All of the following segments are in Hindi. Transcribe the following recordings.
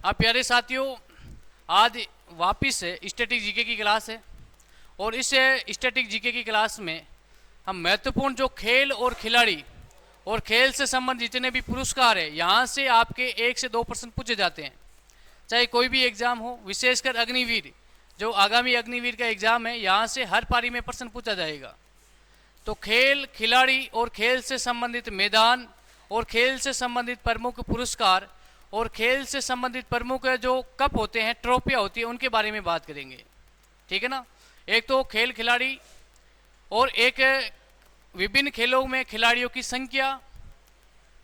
आप प्यारे साथियों, आज वापिस स्टैटिक जीके की क्लास है और इस स्टैटिक जीके की क्लास में हम महत्वपूर्ण जो खेल और खिलाड़ी और खेल से संबंधित जितने भी पुरस्कार है यहाँ से आपके 1 से 2 प्रश्न पूछे जाते हैं। चाहे कोई भी एग्जाम हो, विशेषकर अग्निवीर, जो आगामी अग्निवीर का एग्जाम है, यहाँ से हर पारी में प्रश्न पूछा जाएगा। तो खेल, खिलाड़ी और खेल से संबंधित मैदान और खेल से संबंधित प्रमुख पुरस्कार और खेल से संबंधित प्रमुख जो कप होते हैं, ट्रॉफियाँ होती है, उनके बारे में बात करेंगे। ठीक है ना। एक तो खेल खिलाड़ी और एक विभिन्न खेलों में खिलाड़ियों की संख्या,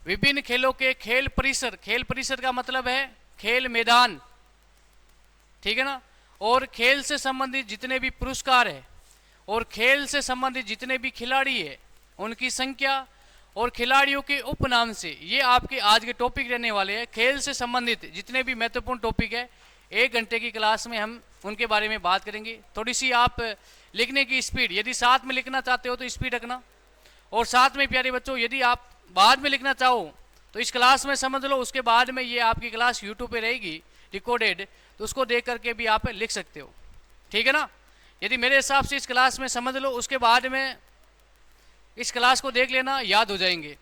विभिन्न खेलों के खेल परिसर, खेल परिसर का मतलब है खेल मैदान, ठीक है ना, और खेल से संबंधित जितने भी पुरस्कार है और खेल से संबंधित जितने भी खिलाड़ी है उनकी संख्या और खिलाड़ियों के उपनाम से, ये आपके आज के टॉपिक रहने वाले हैं। खेल से संबंधित जितने भी महत्वपूर्ण टॉपिक है 1 घंटे की क्लास में हम उनके बारे में बात करेंगे। थोड़ी सी आप लिखने की स्पीड, यदि साथ में लिखना चाहते हो तो स्पीड रखना, और साथ में प्यारे बच्चों यदि आप बाद में लिखना चाहो तो इस क्लास में समझ लो, उसके बाद में ये आपकी क्लास यूट्यूब पे रहेगी रिकॉर्डेड, तो उसको देख करके भी आप लिख सकते हो। ठीक है ना। यदि मेरे हिसाब से इस क्लास में समझ लो, उसके बाद में इस क्लास को देख लेना, याद हो जाएंगे।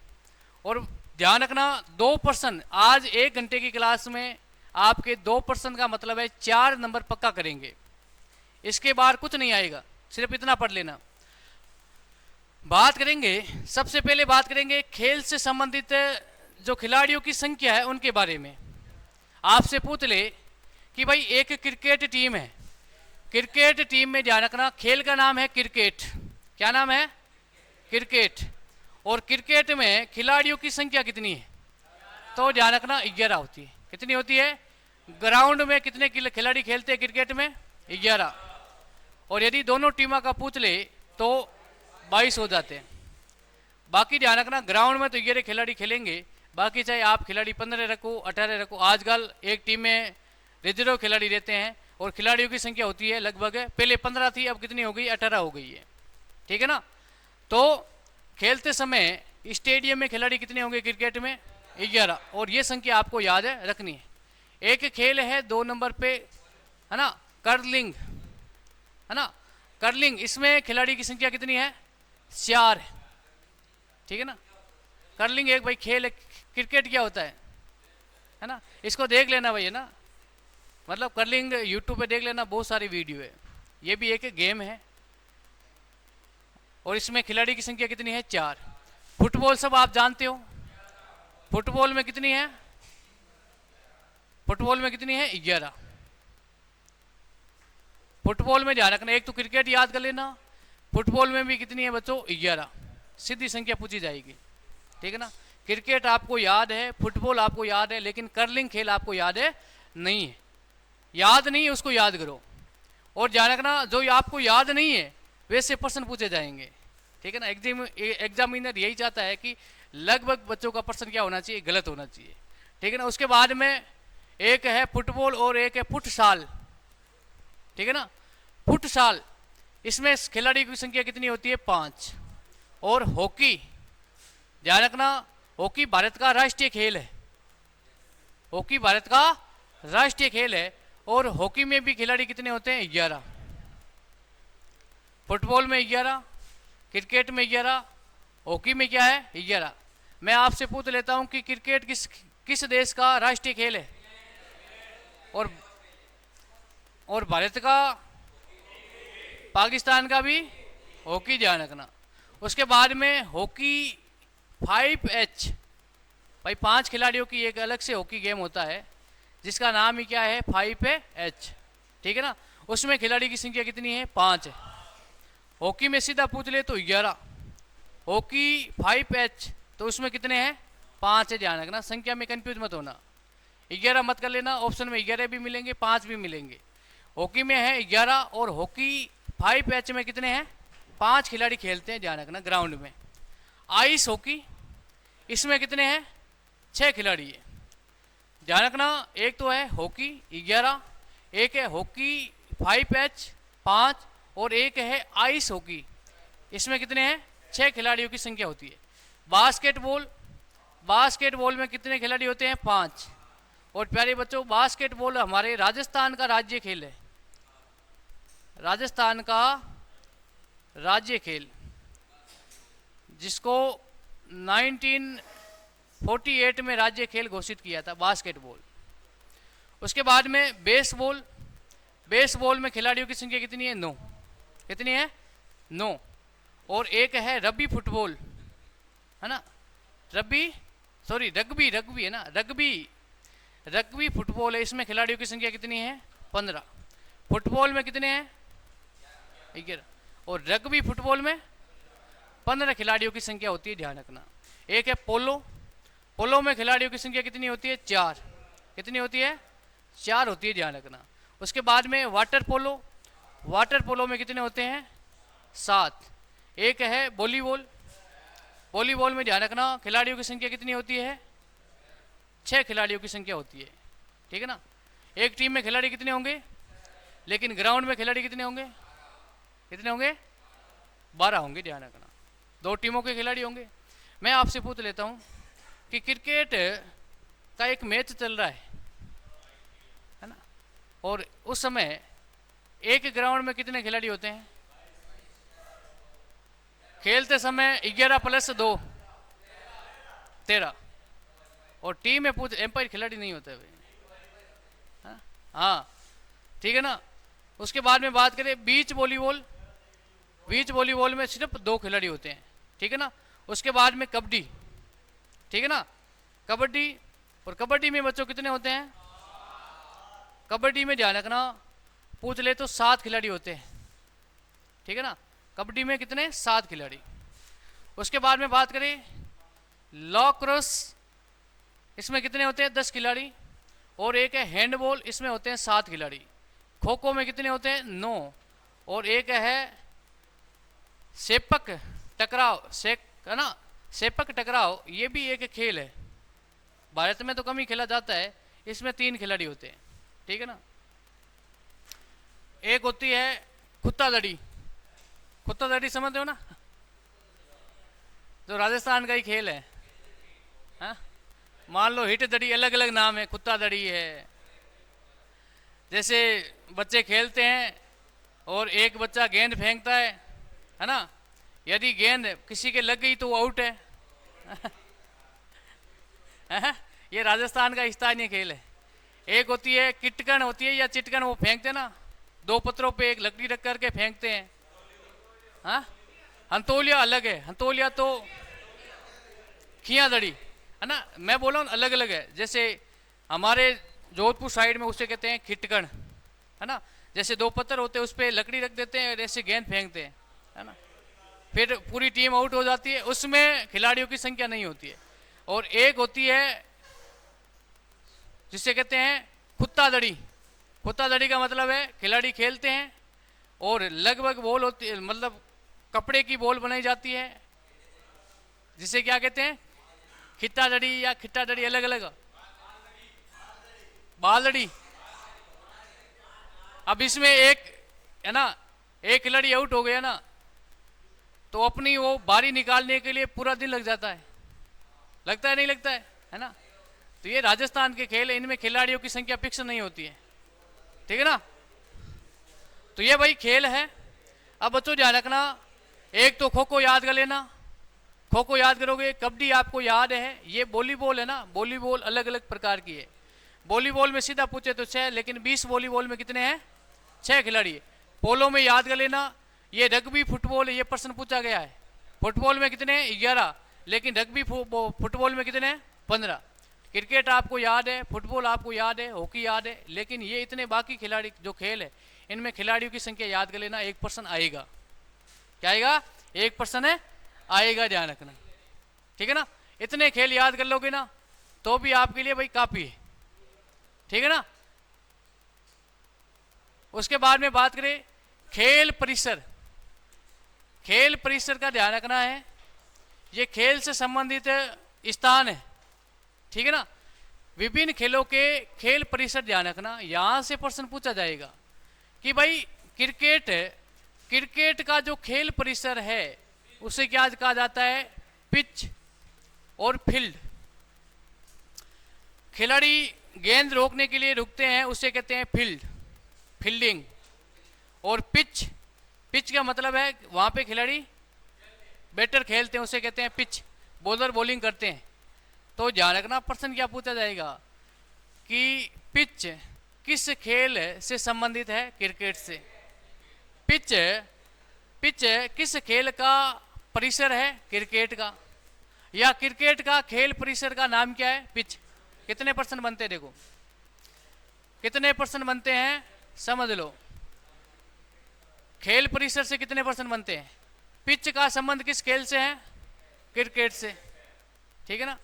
और ध्यान रखना 2 प्रश्न आज 1 घंटे की क्लास में आपके 2 प्रश्न का मतलब है 4 नंबर पक्का करेंगे। इसके बाद कुछ नहीं आएगा, सिर्फ इतना पढ़ लेना। बात करेंगे, सबसे पहले बात करेंगे खेल से संबंधित जो खिलाड़ियों की संख्या है उनके बारे में। आपसे पूछ ले कि भाई एक क्रिकेट टीम है, क्रिकेट टीम में ध्यान रखना खेल का नाम है क्रिकेट। क्या नाम है? क्रिकेट। और क्रिकेट में खिलाड़ियों की संख्या कितनी है? तो ध्यान रखना 11 होती है। कितनी होती है? ग्राउंड में कितने खिलाड़ी खेलते हैं क्रिकेट में? 11। और यदि दोनों टीमों का पूछ ले तो 22 हो जाते हैं। बाकी ध्यान रखना ग्राउंड में तो 11 खिलाड़ी खेलेंगे, बाकी चाहे आप खिलाड़ी 15 रखो, 18 रखो। आजकल एक टीम में रिजर्व खिलाड़ी रहते हैं और खिलाड़ियों की संख्या होती है लगभग, पहले 15 थी, अब कितनी हो गई? 18 हो गई है। ठीक है ना। तो खेलते समय स्टेडियम में खिलाड़ी कितने होंगे क्रिकेट में? 11। और ये संख्या आपको याद है रखनी है। एक खेल है 2 नंबर पे, है ना, कर्लिंग, है ना, कर्लिंग। इसमें खिलाड़ी की संख्या कितनी है? 4 है। ठीक है ना। कर्लिंग एक भाई खेल है। क्रिकेट क्या होता है ना, इसको देख लेना भाई, है ना, मतलब कर्लिंग यूट्यूब पे देख लेना, बहुत सारी वीडियो है। ये भी एक गेम है और इसमें खिलाड़ी की संख्या कितनी है? 4। फुटबॉल सब आप जानते हो, फुटबॉल में कितनी है? फुटबॉल में कितनी है? 11। फुटबॉल में ध्यान रखना, एक तो क्रिकेट याद कर लेना, फुटबॉल में भी कितनी है बच्चों? 11। सीधी संख्या पूछी जाएगी। ठीक है ना। क्रिकेट आपको याद है, फुटबॉल आपको याद है, लेकिन कर्लिंग खेल आपको याद है नहीं है। याद नहीं है उसको याद करो। और ध्यान रखना जो आपको याद नहीं है वैसे प्रश्न पूछे जाएंगे। ठीक है ना। एग्जामिनर यही चाहता है कि लगभग बच्चों का प्रश्न क्या होना चाहिए? गलत होना चाहिए। ठीक है ना। उसके बाद में एक है फुटबॉल और एक है फुटसाल। ठीक है ना। फुटसाल, इसमें खिलाड़ी की संख्या कितनी होती है? 5। और हॉकी, ध्यान रखना, हॉकी भारत का राष्ट्रीय खेल है। हॉकी भारत का राष्ट्रीय खेल है और हॉकी में भी खिलाड़ी कितने होते हैं? 11। फुटबॉल में 11, क्रिकेट में 11, हॉकी में क्या है? 11। मैं आपसे पूछ लेता हूं कि क्रिकेट किस देश का राष्ट्रीय खेल है? और भारत का, पाकिस्तान का भी हॉकी, ध्यान रखना। उसके बाद में हॉकी 5H, भाई 5 खिलाड़ियों की एक अलग से हॉकी गेम होता है जिसका नाम ही क्या है? 5H। ठीक है ना। उसमें खिलाड़ी की संख्या कितनी है? 5 है। हॉकी में सीधा पूछ ले तो 11, हॉकी 5H, तो उसमें कितने हैं? 5 है। ध्यान रखना, संख्या में कंफ्यूज मत होना, 11 मत कर लेना। ऑप्शन में 11 भी मिलेंगे, 5 भी मिलेंगे। हॉकी में है 11 और हॉकी 5H में कितने हैं? 5 खिलाड़ी खेलते हैं, ध्यान रखना, ग्राउंड में। आइस हॉकी, इसमें कितने हैं? 6 खिलाड़ी है। ध्यान रखना, एक तो है हॉकी 11, एक है हॉकी 5H 5, और एक है आइस हॉकी, इसमें कितने हैं? 6 खिलाड़ियों की संख्या होती है। बास्केटबॉल, बास्केटबॉल में कितने खिलाड़ी होते हैं? 5। और प्यारे बच्चों, बास्केटबॉल हमारे राजस्थान का राज्य खेल है, राजस्थान का राज्य खेल, जिसको 1948 में राज्य खेल घोषित किया था बास्केटबॉल। उसके बाद में बेसबॉल, बेसबॉल में खिलाड़ियों की संख्या कितनी है? 9। कितनी है? 9। और एक है रग्बी फुटबॉल, है ना, रग्बी है ना, रग्बी फुटबॉल है, इसमें खिलाड़ियों की संख्या कितनी है? 15। फुटबॉल में कितने हैं? 11। और रग्बी फुटबॉल में 15 खिलाड़ियों की संख्या होती है, ध्यान रखना। एक है पोलो, पोलो में खिलाड़ियों की संख्या कितनी होती है? 4। कितनी होती है? 4 होती है, ध्यान रखना। उसके बाद में वाटर पोलो, वाटर पोलो में कितने होते हैं? 7। एक है वॉलीबॉल, वॉलीबॉल में ध्यान रखना खिलाड़ियों की संख्या कितनी होती है? 6 खिलाड़ियों की संख्या होती है, ठीक है ना। एक टीम में खिलाड़ी कितने होंगे? लेकिन ग्राउंड में खिलाड़ी कितने होंगे? कितने होंगे? 12 होंगे, ध्यान रखना। 2 टीमों के खिलाड़ी होंगे। मैं आपसे पूछ लेता हूं कि क्रिकेट का एक मैच चल रहा है ना, और उस समय एक ग्राउंड में कितने खिलाड़ी होते हैं? खेलते समय 11 + 2 13। और टीम में पूछ एम्पायर खिलाड़ी नहीं होते भाई, हाँ, ठीक है ना। उसके बाद में बात करें बीच वॉलीबॉल, बीच वॉलीबॉल में सिर्फ 2 खिलाड़ी होते हैं, ठीक है ना। उसके बाद में कबड्डी, ठीक है ना, कबड्डी, और कबड्डी में बच्चों कितने होते हैं? कबड्डी में ध्यान रखना पूछ ले तो 7 खिलाड़ी होते हैं, ठीक है ना। कबड्डी में कितने? 7 खिलाड़ी। उसके बाद में बात करें लॉक्रॉस, इसमें कितने होते हैं? 10 खिलाड़ी। और एक है हैंडबॉल, इसमें होते हैं 7 खिलाड़ी। खो खो में कितने होते हैं? 9। और एक है सेपक टकराव, है ना, सेपक टकराव, ये भी एक खेल है, भारत में तो कम ही खेला जाता है, इसमें 3 खिलाड़ी होते हैं, ठीक है ना। एक होती है कुत्ता दड़ी, कुत्ता दड़ी समझते हो ना, जो राजस्थान का ही खेल है, हाँ? मान लो हिट दड़ी, अलग अलग नाम है, कुत्ता दड़ी है। जैसे बच्चे खेलते हैं और एक बच्चा गेंद फेंकता है ना, यदि गेंद किसी के लग गई तो वो आउट है। ये राजस्थान का स्थानीय खेल है। एक होती है किटकन होती है या चिटकन, वो फेंकते ना 2 पत्थरों पे एक लकड़ी रख करके फेंकते हैं, हाँ। हंतोलिया अलग है, हंतोलिया तो खिया दड़ी है ना, मैं बोला हूँ अलग अलग है। जैसे हमारे जोधपुर साइड में उसे कहते हैं खिटकन, है ना, जैसे 2 पत्थर होते हैं उस पर लकड़ी रख देते हैं और ऐसे गेंद फेंकते हैं, है ना, फिर पूरी टीम आउट हो जाती है, उसमें खिलाड़ियों की संख्या नहीं होती है। और एक होती है जिसे कहते हैं कुत्ता दड़ी, कुत्ता दड़ी का मतलब है खिलाड़ी खेलते हैं और लगभग बॉल होती है, मतलब कपड़े की बॉल बनाई जाती है, जिसे क्या कहते हैं? खित्ता दड़ी या खिट्टा दड़ी, अलग अलग, बालदड़ी। अब इसमें एक है ना, एक खिलाड़ी आउट हो गया ना, तो अपनी वो बारी निकालने के लिए पूरा दिन लग जाता है, लगता है नहीं लगता है ना। तो ये राजस्थान के खेल है, इनमें खिलाड़ियों की संख्या फिक्स नहीं होती है, ठीक है ना। तो ये भाई खेल है। अब बच्चों ध्यान रखना, एक तो खो खो याद कर लेना, खो खो याद करोगे। कबड्डी आपको याद है, ये वॉलीबॉल है ना, वॉलीबॉल अलग अलग प्रकार की है। वॉलीबॉल में सीधा पूछे तो 6, लेकिन 20 वॉलीबॉल में कितने हैं? 6 खिलाड़ी। पोलो में याद कर लेना, ये रग्बी फुटबॉल, ये प्रश्न पूछा गया है। फुटबॉल में कितने हैं? 11, लेकिन रग्बी फुटबॉल में कितने हैं? 15। क्रिकेट आपको याद है, फुटबॉल आपको याद है, हॉकी याद है, लेकिन ये इतने बाकी खिलाड़ी जो खेल है, इनमें खिलाड़ियों की संख्या याद कर लेना। 1 प्रश्न आएगा, क्या आएगा? 1 प्रश्न है आएगा, ध्यान रखना, ठीक है ना। इतने खेल याद कर लोगे ना तो भी आपके लिए भाई काफी है, ठीक है ना। उसके बाद में बात करें खेल परिसर, खेल परिसर का ध्यान रखना है, ये खेल से संबंधित स्थान है, ठीक है ना। विभिन्न खेलों के खेल परिसर ध्यान रखना, यहां से प्रश्न पूछा जाएगा कि भाई क्रिकेट का जो खेल परिसर है उसे क्या कहा जाता है? पिच और फील्ड। खिलाड़ी गेंद रोकने के लिए रुकते हैं उसे कहते हैं फील्डिंग। और पिच, पिच का मतलब है वहाँ पे खिलाड़ी बैटर खेलते हैं उसे कहते हैं पिच, बॉलर बॉलिंग करते हैं। तो ध्यान रखना प्रश्न क्या पूछा जाएगा कि पिच किस खेल से संबंधित है? क्रिकेट से। पिच, पिच किस खेल का परिसर है? क्रिकेट का। या क्रिकेट का खेल परिसर का नाम क्या है? पिच। कितने परसेंट बनते हैं? देखो कितने परसेंट बनते हैं, समझ लो। खेल परिसर से कितने परसेंट बनते हैं? पिच का संबंध किस खेल से है? क्रिकेट से, ठीक है ना।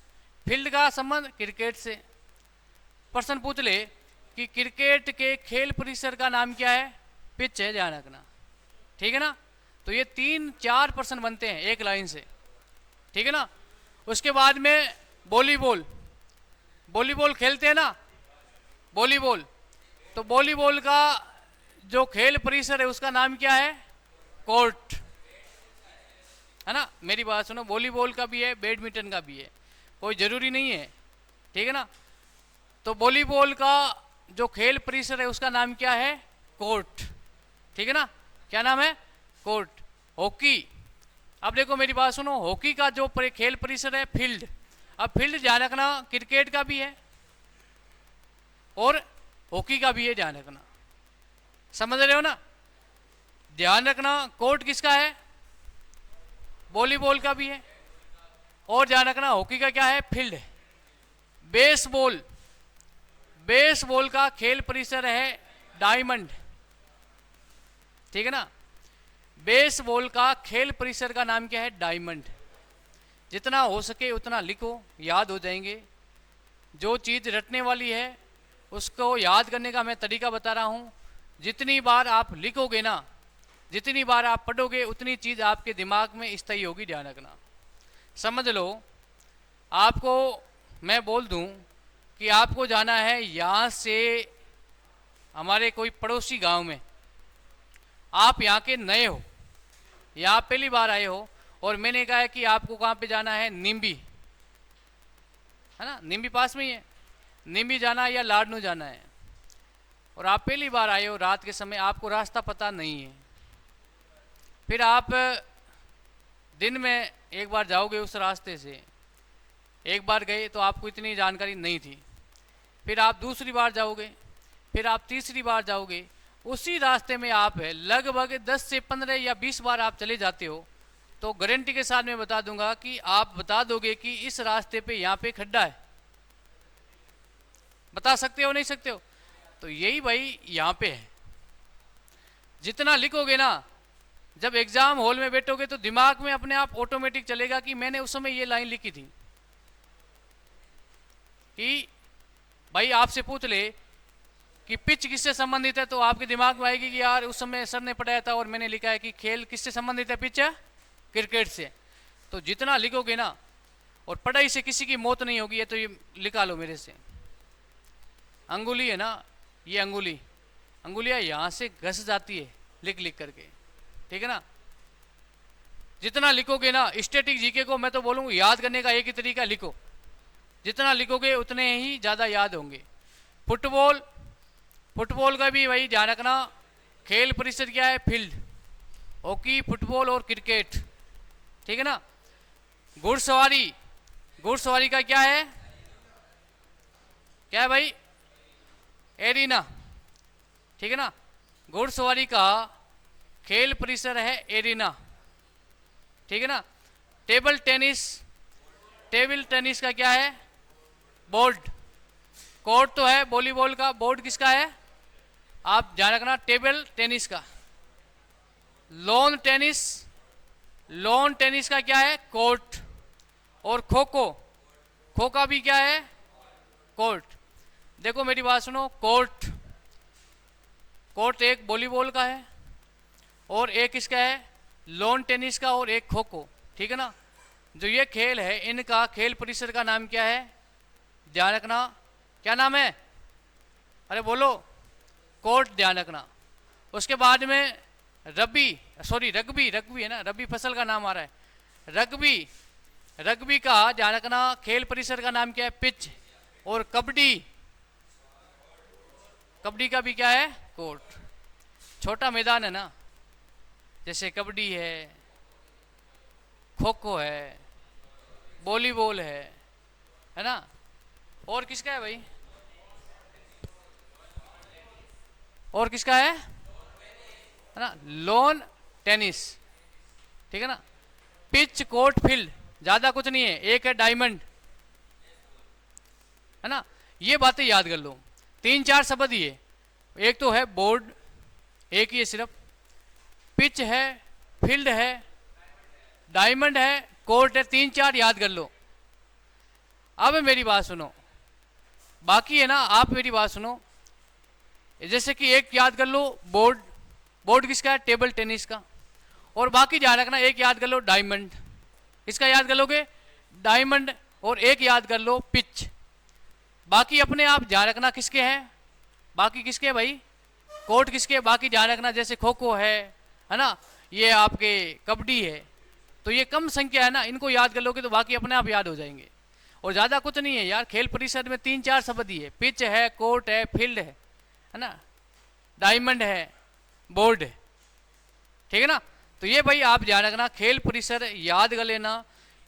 फील्ड का संबंध क्रिकेट से। प्रश्न पूछ ले कि क्रिकेट के खेल परिसर का नाम क्या है? पिच है, ध्यान रखना, ठीक है ना। तो ये 3-4% बनते हैं एक लाइन से, ठीक है ना। उसके बाद में वॉलीबॉल, वॉलीबॉल खेलते हैं ना, वॉलीबॉल। तो वॉलीबॉल का जो खेल परिसर है उसका नाम क्या है? कोर्ट, है ना। मेरी बात सुनो, वॉलीबॉल का भी है, बैडमिंटन का भी है, कोई जरूरी नहीं है, ठीक है ना। तो वॉलीबॉल का जो खेल परिसर है उसका नाम क्या है? कोर्ट, ठीक है ना। क्या नाम है? कोर्ट। हॉकी, अब देखो मेरी बात सुनो, हॉकी का जो खेल परिसर है फील्ड। अब फील्ड ध्यान रखना क्रिकेट का भी है और हॉकी का भी है, ध्यान रखना, समझ रहे हो ना। ध्यान रखना कोर्ट किसका है? वॉलीबॉल का भी है। और ध्यान रखना हॉकी का क्या है? फील्ड है। बेसबॉल, बेसबॉल का खेल परिसर है डायमंड, ठीक है ना। बेसबॉल का खेल परिसर का नाम क्या है? डायमंड। जितना हो सके उतना लिखो, याद हो जाएंगे। जो चीज़ रटने वाली है उसको याद करने का मैं तरीका बता रहा हूँ। जितनी बार आप लिखोगे ना, जितनी बार आप पढ़ोगे उतनी चीज़ आपके दिमाग में स्थायी होगी, ध्यान रखना। समझ लो, आपको मैं बोल दूं कि आपको जाना है यहाँ से हमारे कोई पड़ोसी गांव में। आप यहाँ के नए हो, यहाँ पहली बार आए हो, और मैंने कहा है कि आपको कहाँ पे जाना है? निम्बी, है ना, निम्बी पास में ही है। निम्बी जाना है या लाडनू जाना है, और आप पहली बार आए हो रात के समय, आपको रास्ता पता नहीं है। फिर आप दिन में एक बार जाओगे उस रास्ते से, एक बार गए तो आपको इतनी जानकारी नहीं थी। फिर आप दूसरी बार जाओगे, फिर आप तीसरी बार जाओगे, उसी रास्ते में आप लगभग 10 से 15 या 20 बार आप चले जाते हो, तो गारंटी के साथ मैं बता दूंगा कि आप बता दोगे कि इस रास्ते पे यहाँ पे खड्डा है। बता सकते हो नहीं सकते हो? तो यही भाई यहाँ पे है। जितना लिखोगे ना, जब एग्जाम हॉल में बैठोगे तो दिमाग में अपने आप ऑटोमेटिक चलेगा कि मैंने उस समय ये लाइन लिखी थी। कि भाई आपसे पूछ ले कि पिच किससे संबंधित है, तो आपके दिमाग में आएगी कि यार उस समय सर ने पढ़ाया था और मैंने लिखा है कि खेल किससे संबंधित है? पिच है, क्रिकेट से। तो जितना लिखोगे ना, और पढ़ाई से किसी की मौत नहीं होगी, ये तो ये लिखा लो मेरे से। अंगुली है ना, ये अंगुली, अंगुलियां यहाँ से घस जाती है लिख लिख करके, ठीक है ना। जितना लिखोगे ना, स्टैटिक जीके को मैं तो बोलूँगा याद करने का एक ही तरीका, लिखो। जितना लिखोगे उतने ही ज़्यादा याद होंगे। फुटबॉल, फुटबॉल का भी वही ध्यान रखना, खेल परिसर क्या है? फील्ड। हॉकी, फुटबॉल और क्रिकेट, ठीक है ना। घुड़सवारी, घुड़सवारी का क्या है? क्या है भाई? एरिना, ठीक है ना। घुड़सवारी का खेल परिसर है एरिना, ठीक है ना। टेबल टेनिस, टेबल टेनिस का क्या है? बोर्ड। कोर्ट तो है वॉलीबॉल का, बोर्ड किसका है? आप ध्यान रखना, टेबल टेनिस का। लॉन टेनिस, लॉन टेनिस का क्या है? कोर्ट। और खो खो, खो का भी क्या है? कोर्ट। देखो मेरी बात सुनो, कोर्ट, कोर्ट एक वॉलीबॉल का है और एक इसका है लॉन टेनिस का और एक खो खो, ठीक है ना। जो ये खेल है इनका खेल परिसर का नाम क्या है? ध्यान रखना, क्या नाम है? अरे बोलो, कोर्ट, ध्यान रखना। उसके बाद में रग्बी, सॉरी रग्बी, रग्बी है ना, रग्बी फसल का नाम आ रहा है। रग्बी, रग्बी का ध्यान रखना खेल परिसर का नाम क्या है? पिच। और कबड्डी, कबड्डी का भी क्या है, कोर्ट। छोटा मैदान है ना, जैसे कबड्डी है, खो खो है, वॉलीबॉल है ना। और किसका है भाई, और किसका है ना, लॉन टेनिस, ठीक है ना। पिच, कोर्ट, फील्ड, ज्यादा कुछ नहीं है। एक है डायमंड, है ना। ये बातें याद कर लो, 3-4 शब्द ही है। एक तो है बोर्ड, एक ही है सिर्फ। पिच है, फील्ड है, डायमंड है, कोर्ट है, 3-4 याद कर लो। अब मेरी बात सुनो, बाकी है ना, आप मेरी बात सुनो। जैसे कि एक याद कर लो बोर्ड, बोर्ड किसका है, टेबल टेनिस का। और बाकी ध्यान रखना, एक याद कर लो डायमंड, किसका याद कर लोगे, डायमंड। और एक याद कर लो पिच। बाकी अपने आप ध्यान रखना किसके हैं, बाकी किसके हैं भाई, कोर्ट किसके, बाकी ध्यान रखना जैसे खो खो है ना, ये आपके कबड्डी है। तो ये कम संख्या है ना, इनको याद कर लोगे तो बाकी अपने आप याद हो जाएंगे। और ज़्यादा कुछ नहीं है यार, खेल परिषद में 3-4 शब्द ही है। पिच है, कोर्ट है, फील्ड है ना, डायमंड है, बोर्ड है, ठीक है ना। तो ये भाई आप ध्यान रखना, खेल परिसर याद कर लेना।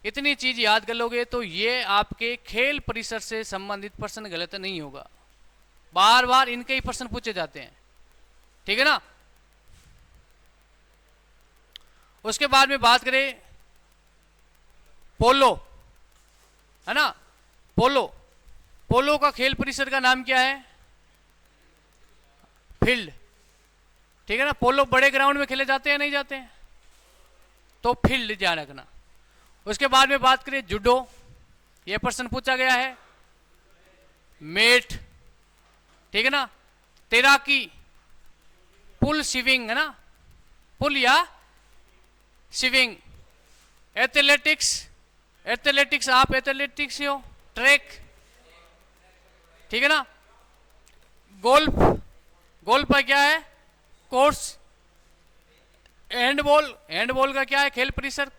इतनी चीज याद कर लोगे तो ये आपके खेल परिसर से संबंधित प्रश्न गलत नहीं होगा। बार बार इनके ही प्रश्न पूछे जाते हैं, ठीक है ना। उसके बाद में बात करें पोलो, है ना। पोलो, पोलो का खेल परिसर का नाम क्या है, फील्ड, ठीक है ना। पोलो बड़े ग्राउंड में खेले जाते हैं, नहीं जाते हैं, तो फील्ड ध्यान रखना। उसके बाद में बात करें जुडो, यह प्रश्न पूछा गया है, मेट, ठीक है ना। तैराकी, पुल स्विमिंग, है ना, पुल या स्विमिंग। एथलेटिक्स, एथलेटिक्स आप एथलेटिक्स हो, ट्रैक, ठीक है ना। गोल्फ, गोल्फ का क्या है, कोर्स। हैंडबॉल, हैंडबॉल का क्या है, खेल परिसर,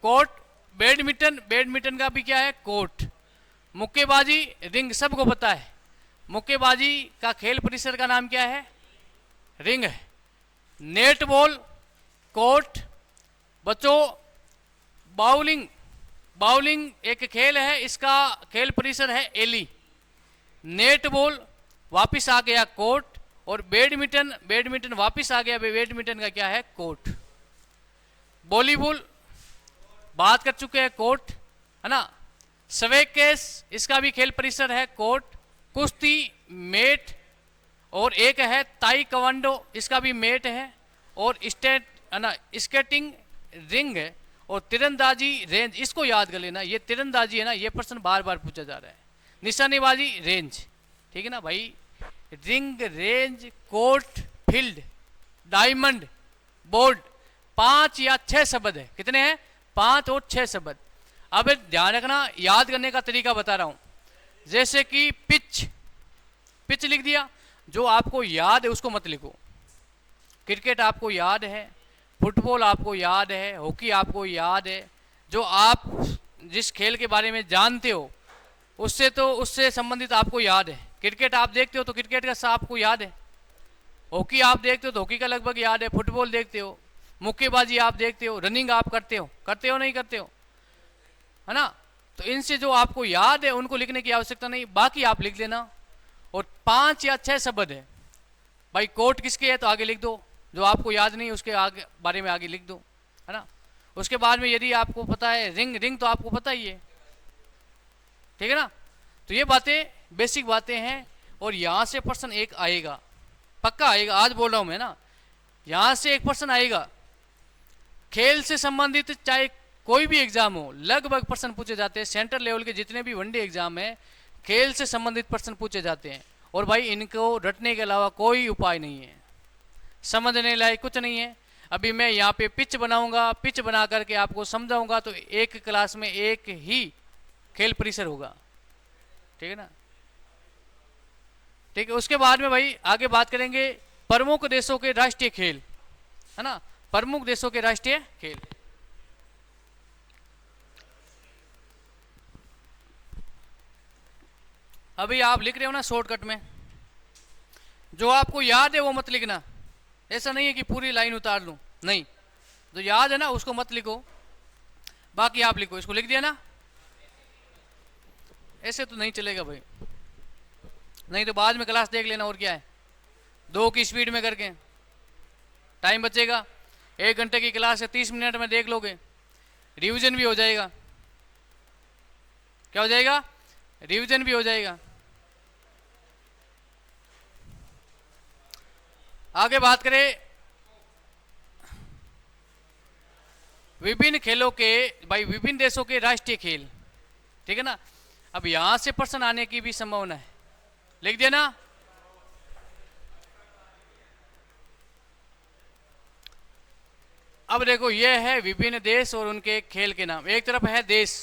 कोर्ट। बैडमिंटन, बैडमिंटन का भी क्या है, कोर्ट। मुक्केबाजी, रिंग, सबको पता है। मुक्केबाजी का खेल परिसर का नाम क्या है, रिंग है। Net ball, court. बच्चों बाउलिंग, बाउलिंग एक खेल है, इसका खेल परिसर है एली। नेट बॉल वापिस आ गया कोर्ट, और बैडमिंटन, बैडमिंटन वापिस आ गया, बैडमिंटन का क्या है, कोर्ट। वॉलीबॉल बात कर चुके हैं, कोर्ट, है ना। स्वेकेस, इसका भी खेल परिसर है, कोर्ट। कुश्ती, मेट। और एक है ताई कवांडो, इसका भी मेट है। और स्टेट, है ना, स्केटिंग, रिंग है। और तीरंदाजी, रेंज, इसको याद कर लेना, ये तीरंदाजी है ना, ये प्रश्न बार बार पूछा जा रहा है। निशानेबाजी, रेंज, ठीक है ना भाई। Ring, range, court, field, diamond, board, 5 या 6 शब्द है। कितने हैं, 5 और 6 शब्द। अब ध्यान रखना, याद करने का तरीका बता रहा हूं। जैसे कि पिच, पिच लिख दिया, जो आपको याद है उसको मत लिखो। क्रिकेट आपको याद है, फुटबॉल आपको याद है, हॉकी आपको याद है, जो आप जिस खेल के बारे में जानते हो उससे, तो उससे संबंधित आपको याद है। क्रिकेट आप देखते हो तो क्रिकेट का आपको याद है, हॉकी आप देखते हो तो हॉकी का लगभग याद है, फुटबॉल देखते हो, मुक्केबाजी आप देखते हो, रनिंग आप करते हो नहीं करते हो, है ना। तो इनसे जो आपको याद है उनको लिखने की आवश्यकता नहीं, बाकी आप लिख लेना। और 5 या 6 शब्द है भाई। कोर्ट किसके है तो आगे लिख दो, जो आपको याद नहीं उसके आगे बारे में आगे लिख दो, है ना। उसके बाद में यदि आपको पता है रिंग, रिंग तो आपको पता ही है, ठीक है ना। तो ये बातें बेसिक बातें हैं। और यहां से प्रश्न एक आएगा, पक्का आएगा, आज बोल रहा हूं मैं ना, यहां से एक प्रश्न आएगा। खेल से संबंधित चाहे कोई भी एग्जाम हो, लगभग प्रश्न पूछे जाते हैं। सेंट्रल लेवल के जितने भी वनडे एग्जाम है, खेल से संबंधित प्रश्न पूछे जाते हैं। और भाई इनको रटने के अलावा कोई उपाय नहीं है, समझने लायक कुछ नहीं है। अभी मैं यहाँ पे पिच बनाऊंगा, पिच बना करके आपको समझाऊंगा, तो एक क्लास में एक ही खेल परिसर होगा, ठीक है ना। ठीक है, उसके बाद में भाई आगे बात करेंगे प्रमुख देशों के राष्ट्रीय खेल, है ना। प्रमुख देशों के राष्ट्रीय खेल, अभी आप लिख रहे हो ना शॉर्टकट में, जो आपको याद है वो मत लिखना, ऐसा नहीं है कि पूरी लाइन उतार लूं, नहीं, जो याद है ना उसको मत लिखो, बाकी आप लिखो। इसको लिख दिया ना, ऐसे तो नहीं चलेगा भाई, नहीं तो बाद में क्लास देख लेना, और क्या है, 2 की स्पीड में करके टाइम बचेगा। 1 घंटे की क्लास है, 30 मिनट में देख लोगे, रिवीजन भी हो जाएगा। क्या हो जाएगा? रिवीजन भी हो जाएगा। आगे बात करें विभिन्न खेलों के, भाई विभिन्न देशों के राष्ट्रीय खेल, ठीक है ना। अब यहां से प्रश्न आने की भी संभावना है, लिख दिया ना। अब देखो ये है विभिन्न देश और उनके खेल के नाम, एक तरफ है देश,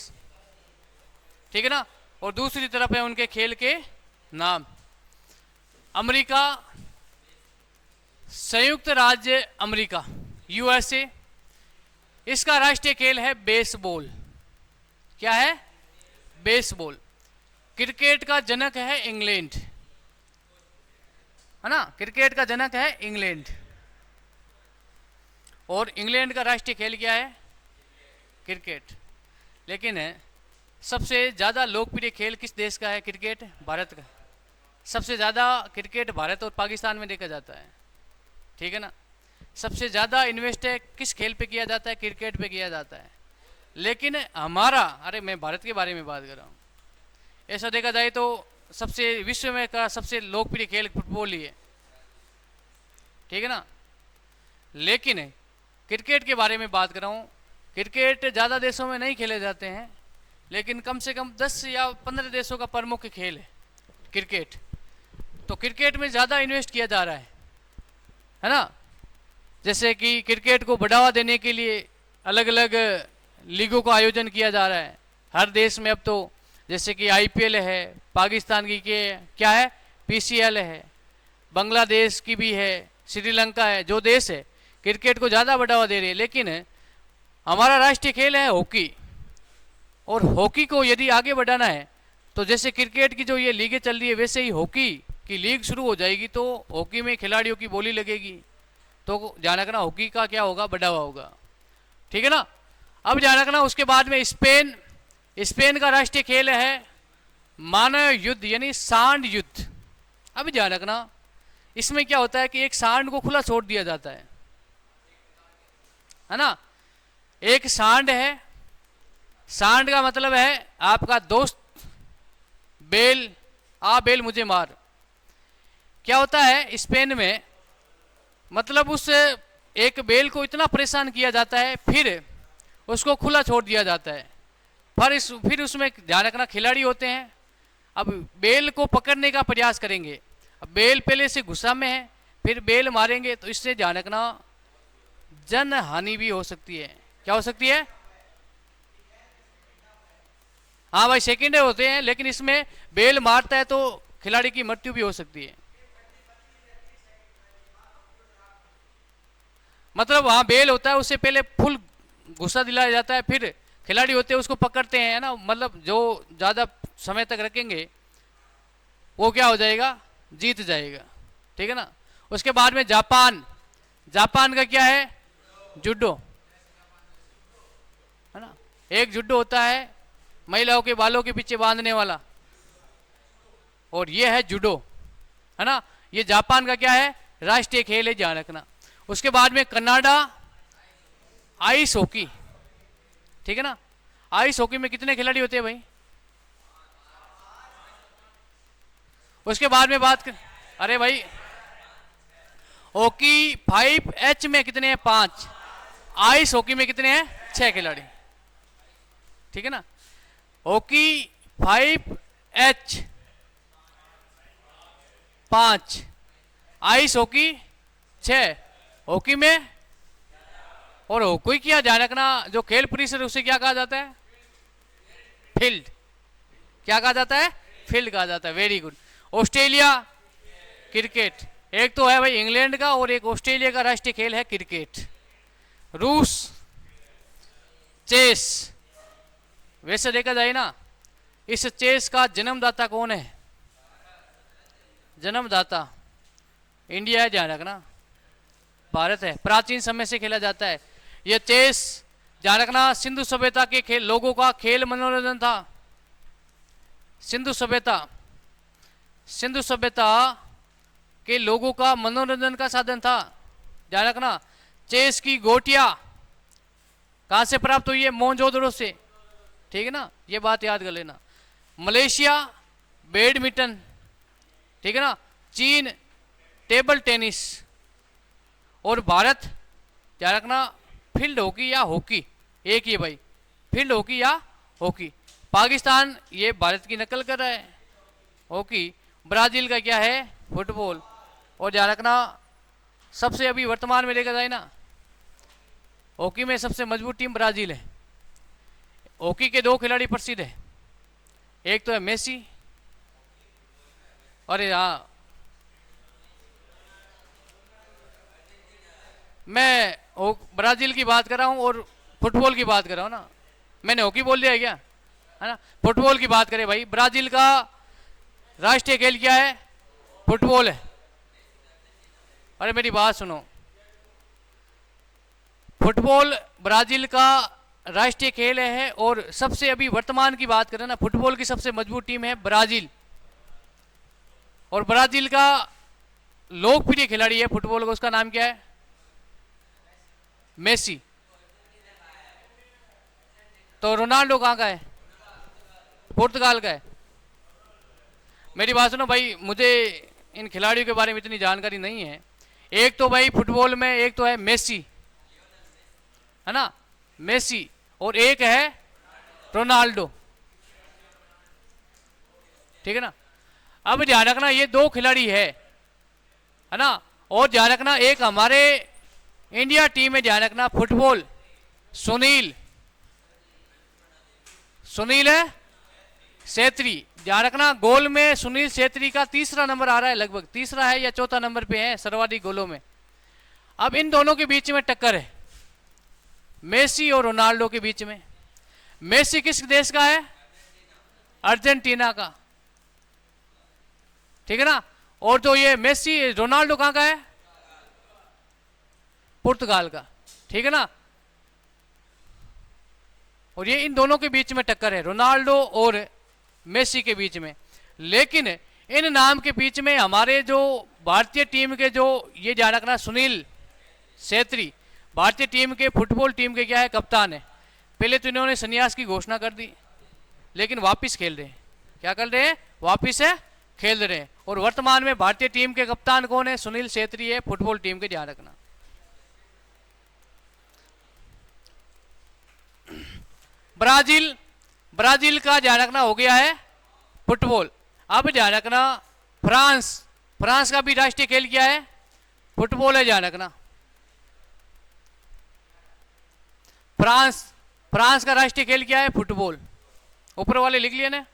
ठीक है ना, और दूसरी तरफ है उनके खेल के नाम। अमेरिका, संयुक्त राज्य अमेरिका, यूएसए, इसका राष्ट्रीय खेल है बेसबॉल। क्या है? बेसबॉल। क्रिकेट का जनक है इंग्लैंड, है ना, क्रिकेट का जनक है इंग्लैंड। और इंग्लैंड का राष्ट्रीय खेल क्या है? क्रिकेट। लेकिन सबसे ज़्यादा लोकप्रिय खेल किस देश का है? क्रिकेट भारत का। सबसे ज़्यादा क्रिकेट भारत और पाकिस्तान में देखा जाता है, ठीक है ना। सबसे ज़्यादा इन्वेस्ट किस खेल पे किया जाता है? क्रिकेट पे किया जाता है। लेकिन हमारा, अरे मैं भारत के बारे में बात कर रहा हूँ, ऐसा देखा जाए तो सबसे विश्व में का सबसे लोकप्रिय खेल फुटबॉल ही है, ठीक है ना। लेकिन क्रिकेट के बारे में बात कर रहा हूँ, क्रिकेट ज़्यादा देशों में नहीं खेले जाते हैं, लेकिन कम से कम 10 या 15 देशों का प्रमुख खेल है क्रिकेट। तो क्रिकेट में ज़्यादा इन्वेस्ट किया जा रहा है ना। जैसे कि क्रिकेट को बढ़ावा देने के लिए अलग अलग लीगों का आयोजन किया जा रहा है हर देश में अब तो। जैसे कि आईपीएल है, पाकिस्तान की के क्या है, पीसीएल है, बांग्लादेश की भी है, श्रीलंका है, जो देश है क्रिकेट को ज़्यादा बढ़ावा दे रही है। लेकिन हमारा राष्ट्रीय खेल है हॉकी, और हॉकी को यदि आगे बढ़ाना है तो जैसे क्रिकेट की जो ये लीगें चल रही है वैसे ही हॉकी की लीग शुरू हो जाएगी, तो हॉकी में खिलाड़ियों की बोली लगेगी, तो ध्यान रखना हॉकी का क्या होगा, बढ़ावा होगा, ठीक है ना। अब ध्यान रखना उसके बाद में स्पेन, स्पेन का राष्ट्रीय खेल है मानव युद्ध यानी सांड युद्ध। अब ध्यान रखना इसमें क्या होता है कि एक सांड को खुला छोड़ दिया जाता है ना। एक सांड है, सांड का मतलब है आपका दोस्त, बेल, आ बेल मुझे मार। क्या होता है स्पेन में, मतलब उस एक बेल को इतना परेशान किया जाता है, फिर उसको खुला छोड़ दिया जाता है। फिर उसमें ध्यान रखना खिलाड़ी होते हैं, अब बेल को पकड़ने का प्रयास करेंगे। अब बेल पहले से गुस्सा में है, फिर बेल मारेंगे, तो इससे ध्यान रखना जन हानि भी हो सकती है। क्या हो सकती है? हाँ भाई सेकेंड होते हैं, लेकिन इसमें बेल मारता है तो खिलाड़ी की मृत्यु भी हो सकती है। मतलब वहां बेल होता है, उससे पहले फुल गुस्सा दिलाया जाता है, फिर खिलाड़ी होते हैं उसको पकड़ते हैं, है ना। मतलब जो ज्यादा समय तक रखेंगे वो क्या हो जाएगा, जीत जाएगा, ठीक है ना। उसके बाद में जापान, जापान का क्या है, जुडो, है ना। एक जुडो होता है महिलाओं के बालों के पीछे बांधने वाला, और ये है जुडो, है ना। ये जापान का क्या है, राष्ट्रीय खेल है, ध्यान रखना। उसके बाद में कनाडा, आइस हॉकी, ठीक है ना। आइस हॉकी में कितने खिलाड़ी होते हैं भाई? उसके बाद में बात कर, अरे भाई हॉकी 5H में कितने हैं? 5। आइस हॉकी में कितने हैं? 6 खिलाड़ी, ठीक है ना। Hockey 5H 5, ice hockey 6, hockey में, और हॉकी क्या ध्यान रखना, जो खेल परिसर उसे क्या कहा जाता है? फील्ड। क्या कहा जाता है? फील्ड कहा जाता है। Very good. Australia, cricket. एक तो है भाई इंग्लैंड का, और एक ऑस्ट्रेलिया का राष्ट्रीय खेल है क्रिकेट। रूस, चेस। वैसे देखा जाए ना, इस चेस का जन्मदाता कौन है? जन्मदाता इंडिया है, ध्यान रखना। भारत है, प्राचीन समय से खेला जाता है। ये चेस, ध्यान रखना, सिंधु सभ्यता के खेल, लोगों का खेल मनोरंजन था। सिंधु सभ्यता, सिंधु सभ्यता के लोगों का मनोरंजन का साधन था। ध्यान रखना, चेस की गोटियां कहां से प्राप्त हुई है? मोहनजोदड़ो से, ठीक है ना, ये बात याद कर लेना। मलेशिया बैडमिंटन, ठीक है ना, चीन टेबल टेनिस, और भारत ध्यान रखना फील्ड हॉकी या हॉकी, एक ही है भाई, फील्ड हॉकी या हॉकी। पाकिस्तान ये भारत की नकल कर रहा है, हॉकी। ब्राजील का क्या है? फुटबॉल। और ध्यान रखना, सबसे अभी वर्तमान में देखा जाए ना, हॉकी में सबसे मजबूत टीम ब्राजील है। हॉकी के दो खिलाड़ी प्रसिद्ध है, एक तो है मेसी, अरे हाँ, मैं ब्राजील की बात कर रहा हूँ और फुटबॉल की बात कर रहा हूँ ना, मैंने हॉकी बोल दिया है क्या, है ना। फुटबॉल की बात करें भाई, ब्राजील का राष्ट्रीय खेल क्या है? फुटबॉल है। अरे मेरी बात सुनो, फुटबॉल ब्राजील का राष्ट्रीय खेल है, और सबसे अभी वर्तमान की बात करें ना, फुटबॉल की सबसे मजबूत टीम है ब्राजील। और ब्राजील का लोकप्रिय खिलाड़ी है फुटबॉल का, उसका नाम क्या है? मेसी। तो रोनाल्डो कहाँ का है? पुर्तगाल का है। मेरी बात सुनो भाई, मुझे इन खिलाड़ियों के बारे में इतनी जानकारी नहीं है। एक तो भाई फुटबॉल में एक तो है मेसी, है ना, मेसी, और एक है रोनाल्डो, ठीक है ना। अब ध्यान रखना, ये दो खिलाड़ी है ना। और ध्यान रखना, एक हमारे इंडिया टीम में ध्यान रखना फुटबॉल सुनील, सुनील है छेत्री। ध्यान रखना, गोल में सुनील छेत्री का तीसरा नंबर आ रहा है, लगभग तीसरा है या चौथा नंबर पे है सर्वाधिक गोलों में। अब इन दोनों के बीच में टक्कर है, मेसी और रोनाल्डो के बीच में। मेसी किस देश का है? अर्जेंटीना का, ठीक है ना। और जो ये मेसी, रोनाल्डो कहां का है? पुर्तगाल का, ठीक है ना। और ये इन दोनों के बीच में टक्कर है, रोनाल्डो और मेसी के बीच में। लेकिन इन नाम के बीच में हमारे जो भारतीय टीम के जो, ये ध्यान रखना, सुनील छेत्री भारतीय टीम के, फुटबॉल टीम के क्या है? कप्तान है। पहले तो इन्होंने संन्यास की घोषणा कर दी, लेकिन वापस खेल रहे हैं। क्या कर रहे हैं? वापस है खेल रहे हैं। और वर्तमान में भारतीय टीम के कप्तान कौन है? सुनील छेत्री है, फुटबॉल टीम के, ध्यान रखना। ब्राजील, ब्राजील का ध्यान रखना हो गया है फुटबॉल। अब ध्यान रखना, फ्रांस, फ्रांस का भी राष्ट्रीय खेल क्या है? फुटबॉल है, ध्यान रखना। फ्रांस, फ्रांस का राष्ट्रीय खेल क्या है? फुटबॉल। ऊपर वाले लिख लिए ना।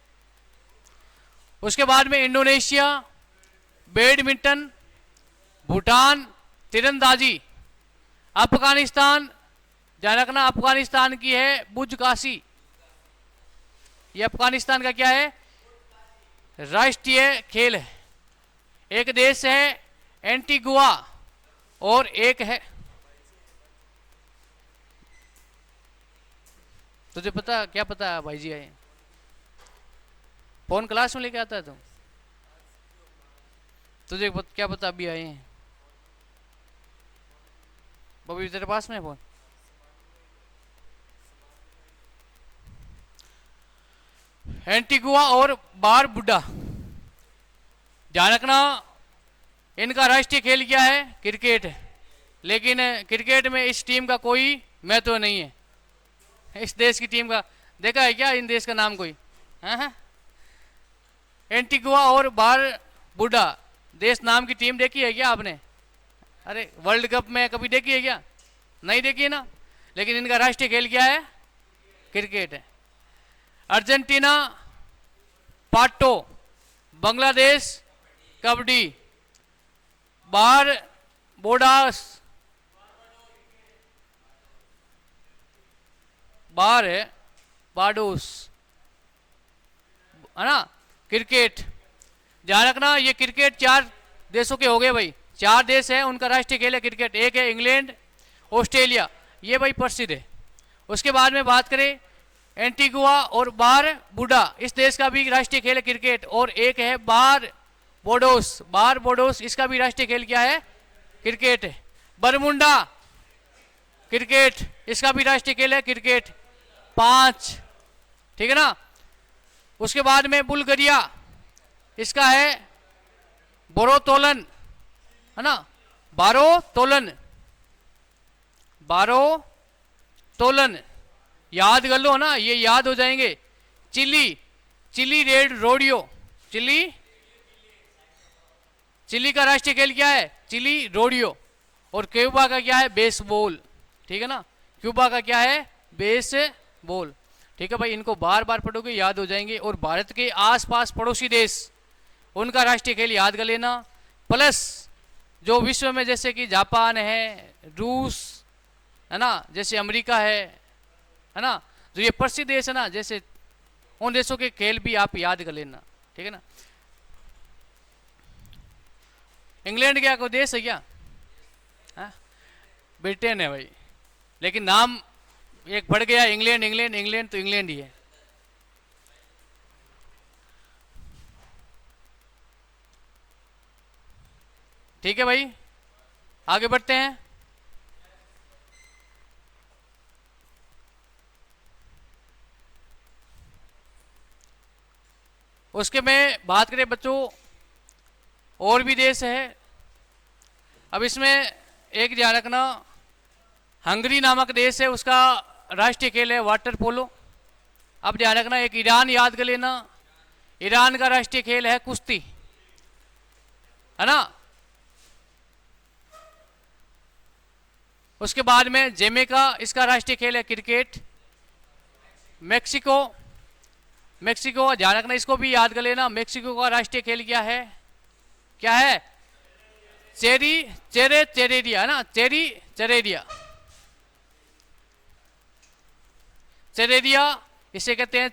उसके बाद में इंडोनेशिया बैडमिंटन, भूटान तीरंदाजी, अफगानिस्तान, ध्यान रखना, अफगानिस्तान की है बुजकाशी। ये अफगानिस्तान का क्या है? राष्ट्रीय खेल है। एक देश है एंटीगुआ और एक है, तुझे पता क्या पता है भाई जी? आए फोन क्लास में लेके आता है तुझे क्या पता? अभी आए हैं बबी, तेरे पास में फोन? एंटीगुआ और बारबुडा, ध्यान रखना, इनका राष्ट्रीय खेल क्या है? क्रिकेट है। लेकिन क्रिकेट में इस टीम का कोई महत्व नहीं है। इस देश की टीम का देखा है क्या? इन देश का नाम कोई? हाँ, एंटीगुआ और बारबुडा देश नाम की टीम देखी है क्या आपने? अरे वर्ल्ड कप में कभी देखी है क्या? नहीं देखी है ना। लेकिन इनका राष्ट्रीय खेल क्या है? क्रिकेट है। अर्जेंटीना पाटो, बांग्लादेश कबड्डी, बारबोडास, बार है बाडोस, है ना, क्रिकेट। ध्यान रखना, ये क्रिकेट चार देशों के हो गए भाई, 4 देश हैं उनका राष्ट्रीय खेल है क्रिकेट। एक है इंग्लैंड, ऑस्ट्रेलिया, ये भाई प्रसिद्ध है। उसके बाद में बात करें एंटीगुआ और बारबुडा, इस देश का भी राष्ट्रीय खेल है क्रिकेट। और एक है बारबोडोस, इसका भी राष्ट्रीय खेल क्या है? क्रिकेट है। बरमुंडा क्रिकेट, इसका भी राष्ट्रीय खेल है क्रिकेट। 5, ठीक है ना। उसके बाद में बुल्गारिया, इसका है बोरोतोलन, है ना, बारोतोलन, याद कर लो ना, ये याद हो जाएंगे। चिली रेड रोडियो, चिली का राष्ट्रीय खेल क्या है? Chilli rodeo. और क्यूबा का क्या है? बेसबॉल, ठीक है ना, क्यूबा का क्या है? बेसबॉल, ठीक है भाई। इनको बार बार पढ़ोगे याद हो जाएंगे। और भारत के आसपास पड़ोसी देश, उनका राष्ट्रीय खेल याद कर लेना। प्लस जो विश्व में जैसे कि जापान है, रूस है ना, जैसे अमेरिका है ना, जो ये प्रसिद्ध देश है ना, जैसे उन देशों के खेल भी आप याद कर लेना, ठीक है ना। इंग्लैंड क्या कोई देश है क्या? ब्रिटेन है भाई, लेकिन नाम एक बढ़ गया, इंग्लैंड तो इंग्लैंड ही है। ठीक है भाई, आगे बढ़ते हैं। उसके में बात करें बच्चों, और भी देश है। अब इसमें एक ध्यान रखना, हंगरी नामक देश है, उसका राष्ट्रीय खेल है वाटर पोलो। अब ध्यान रखना, एक ईरान याद कर लेना, ईरान का राष्ट्रीय खेल है कुश्ती, है ना। उसके बाद में जमैका, इसका राष्ट्रीय खेल है क्रिकेट। मेक्सिको ध्यान रखना, इसको भी याद कर लेना। मेक्सिको का राष्ट्रीय खेल क्या है? चेरेरिया, है ना, चेरेरिया, इसे कहते हैं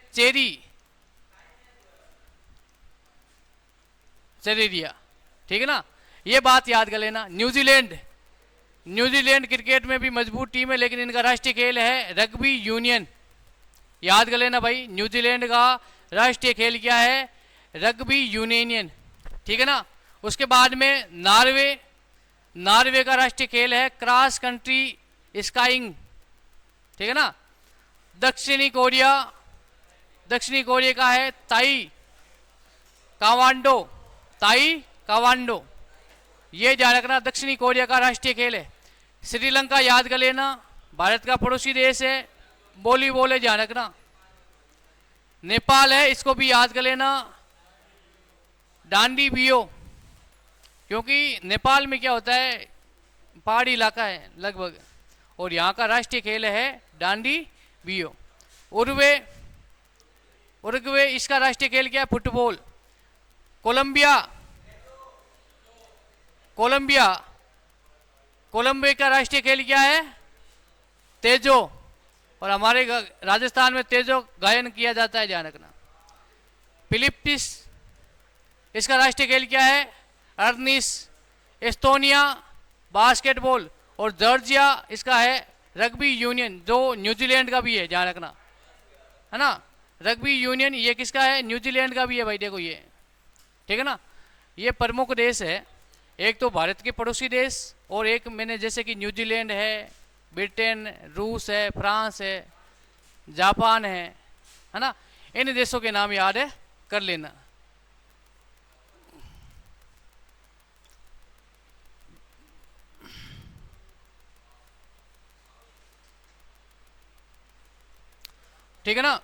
चेरेरिया, ठीक है ना। ये बात याद कर लेना। न्यूजीलैंड क्रिकेट में भी मजबूत टीम है, लेकिन इनका राष्ट्रीय खेल है रग्बी यूनियन, याद कर लेना भाई। न्यूजीलैंड का राष्ट्रीय खेल क्या है? रग्बी यूनियन, ठीक है ना। उसके बाद में नॉर्वे का राष्ट्रीय खेल है क्रॉस कंट्री स्काइंग, ठीक है ना। दक्षिणी कोरिया का है ताई कावांडो, ये ध्यान रखना, दक्षिणी कोरिया का राष्ट्रीय खेल है। श्रीलंका याद कर लेना, भारत का पड़ोसी देश है, वॉलीबॉल है, ध्यान रखना। नेपाल है, इसको भी याद कर लेना, डांडी बियो, क्योंकि नेपाल में क्या होता है, पहाड़ी इलाका है लगभग, और यहाँ का राष्ट्रीय खेल है डांडी बियो। उरुग्वे, इसका राष्ट्रीय खेल क्या है? फुटबॉल। कोलंबिया का राष्ट्रीय खेल क्या है? तेजो, और हमारे राजस्थान में तेजो गायन किया जाता है, ध्यान रखना। फिलिप्पिंस, इसका राष्ट्रीय खेल क्या है? अर्निस। एस्टोनिया बास्केटबॉल, और जॉर्जिया इसका है रग्बी यूनियन, जो न्यूजीलैंड का भी है, ध्यान रखना, है ना। रग्बी यूनियन ये किसका है? न्यूजीलैंड का भी है भाई, देखो ये, ठीक है ना। ये प्रमुख देश है, एक तो भारत के पड़ोसी देश, और एक मैंने जैसे कि न्यूजीलैंड है, ब्रिटेन, रूस है, फ्रांस है, जापान है ना। इन देशों के नाम याद है कर लेना। ठीक है ना।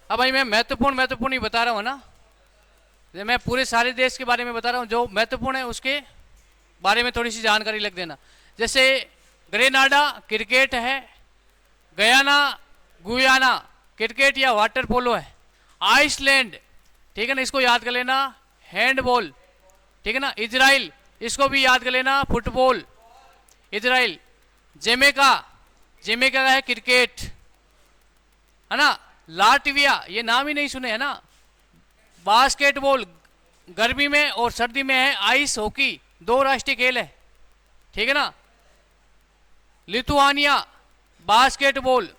अब भाई मैं महत्वपूर्ण ही बता रहा हूँ ना, मैं पूरे सारे देश के बारे में बता रहा हूँ, जो महत्वपूर्ण है उसके बारे में थोड़ी सी जानकारी लग देना। जैसे ग्रेनाडा क्रिकेट है, गुयाना क्रिकेट या वाटर पोलो है। आइसलैंड, ठीक है ना, इसको याद कर लेना, हैंडबॉल, ठीक है ना। इजराइल, इसको भी याद कर लेना, फुटबॉल, इजराइल। जमैका का है क्रिकेट, है ना। लाटविया, ये नाम ही नहीं सुने, है ना, बास्केटबॉल, गर्मी में और सर्दी में है आइस हॉकी, 2 राष्ट्रीय खेल है, ठीक है ना। लिथुआनिया बास्केटबॉल,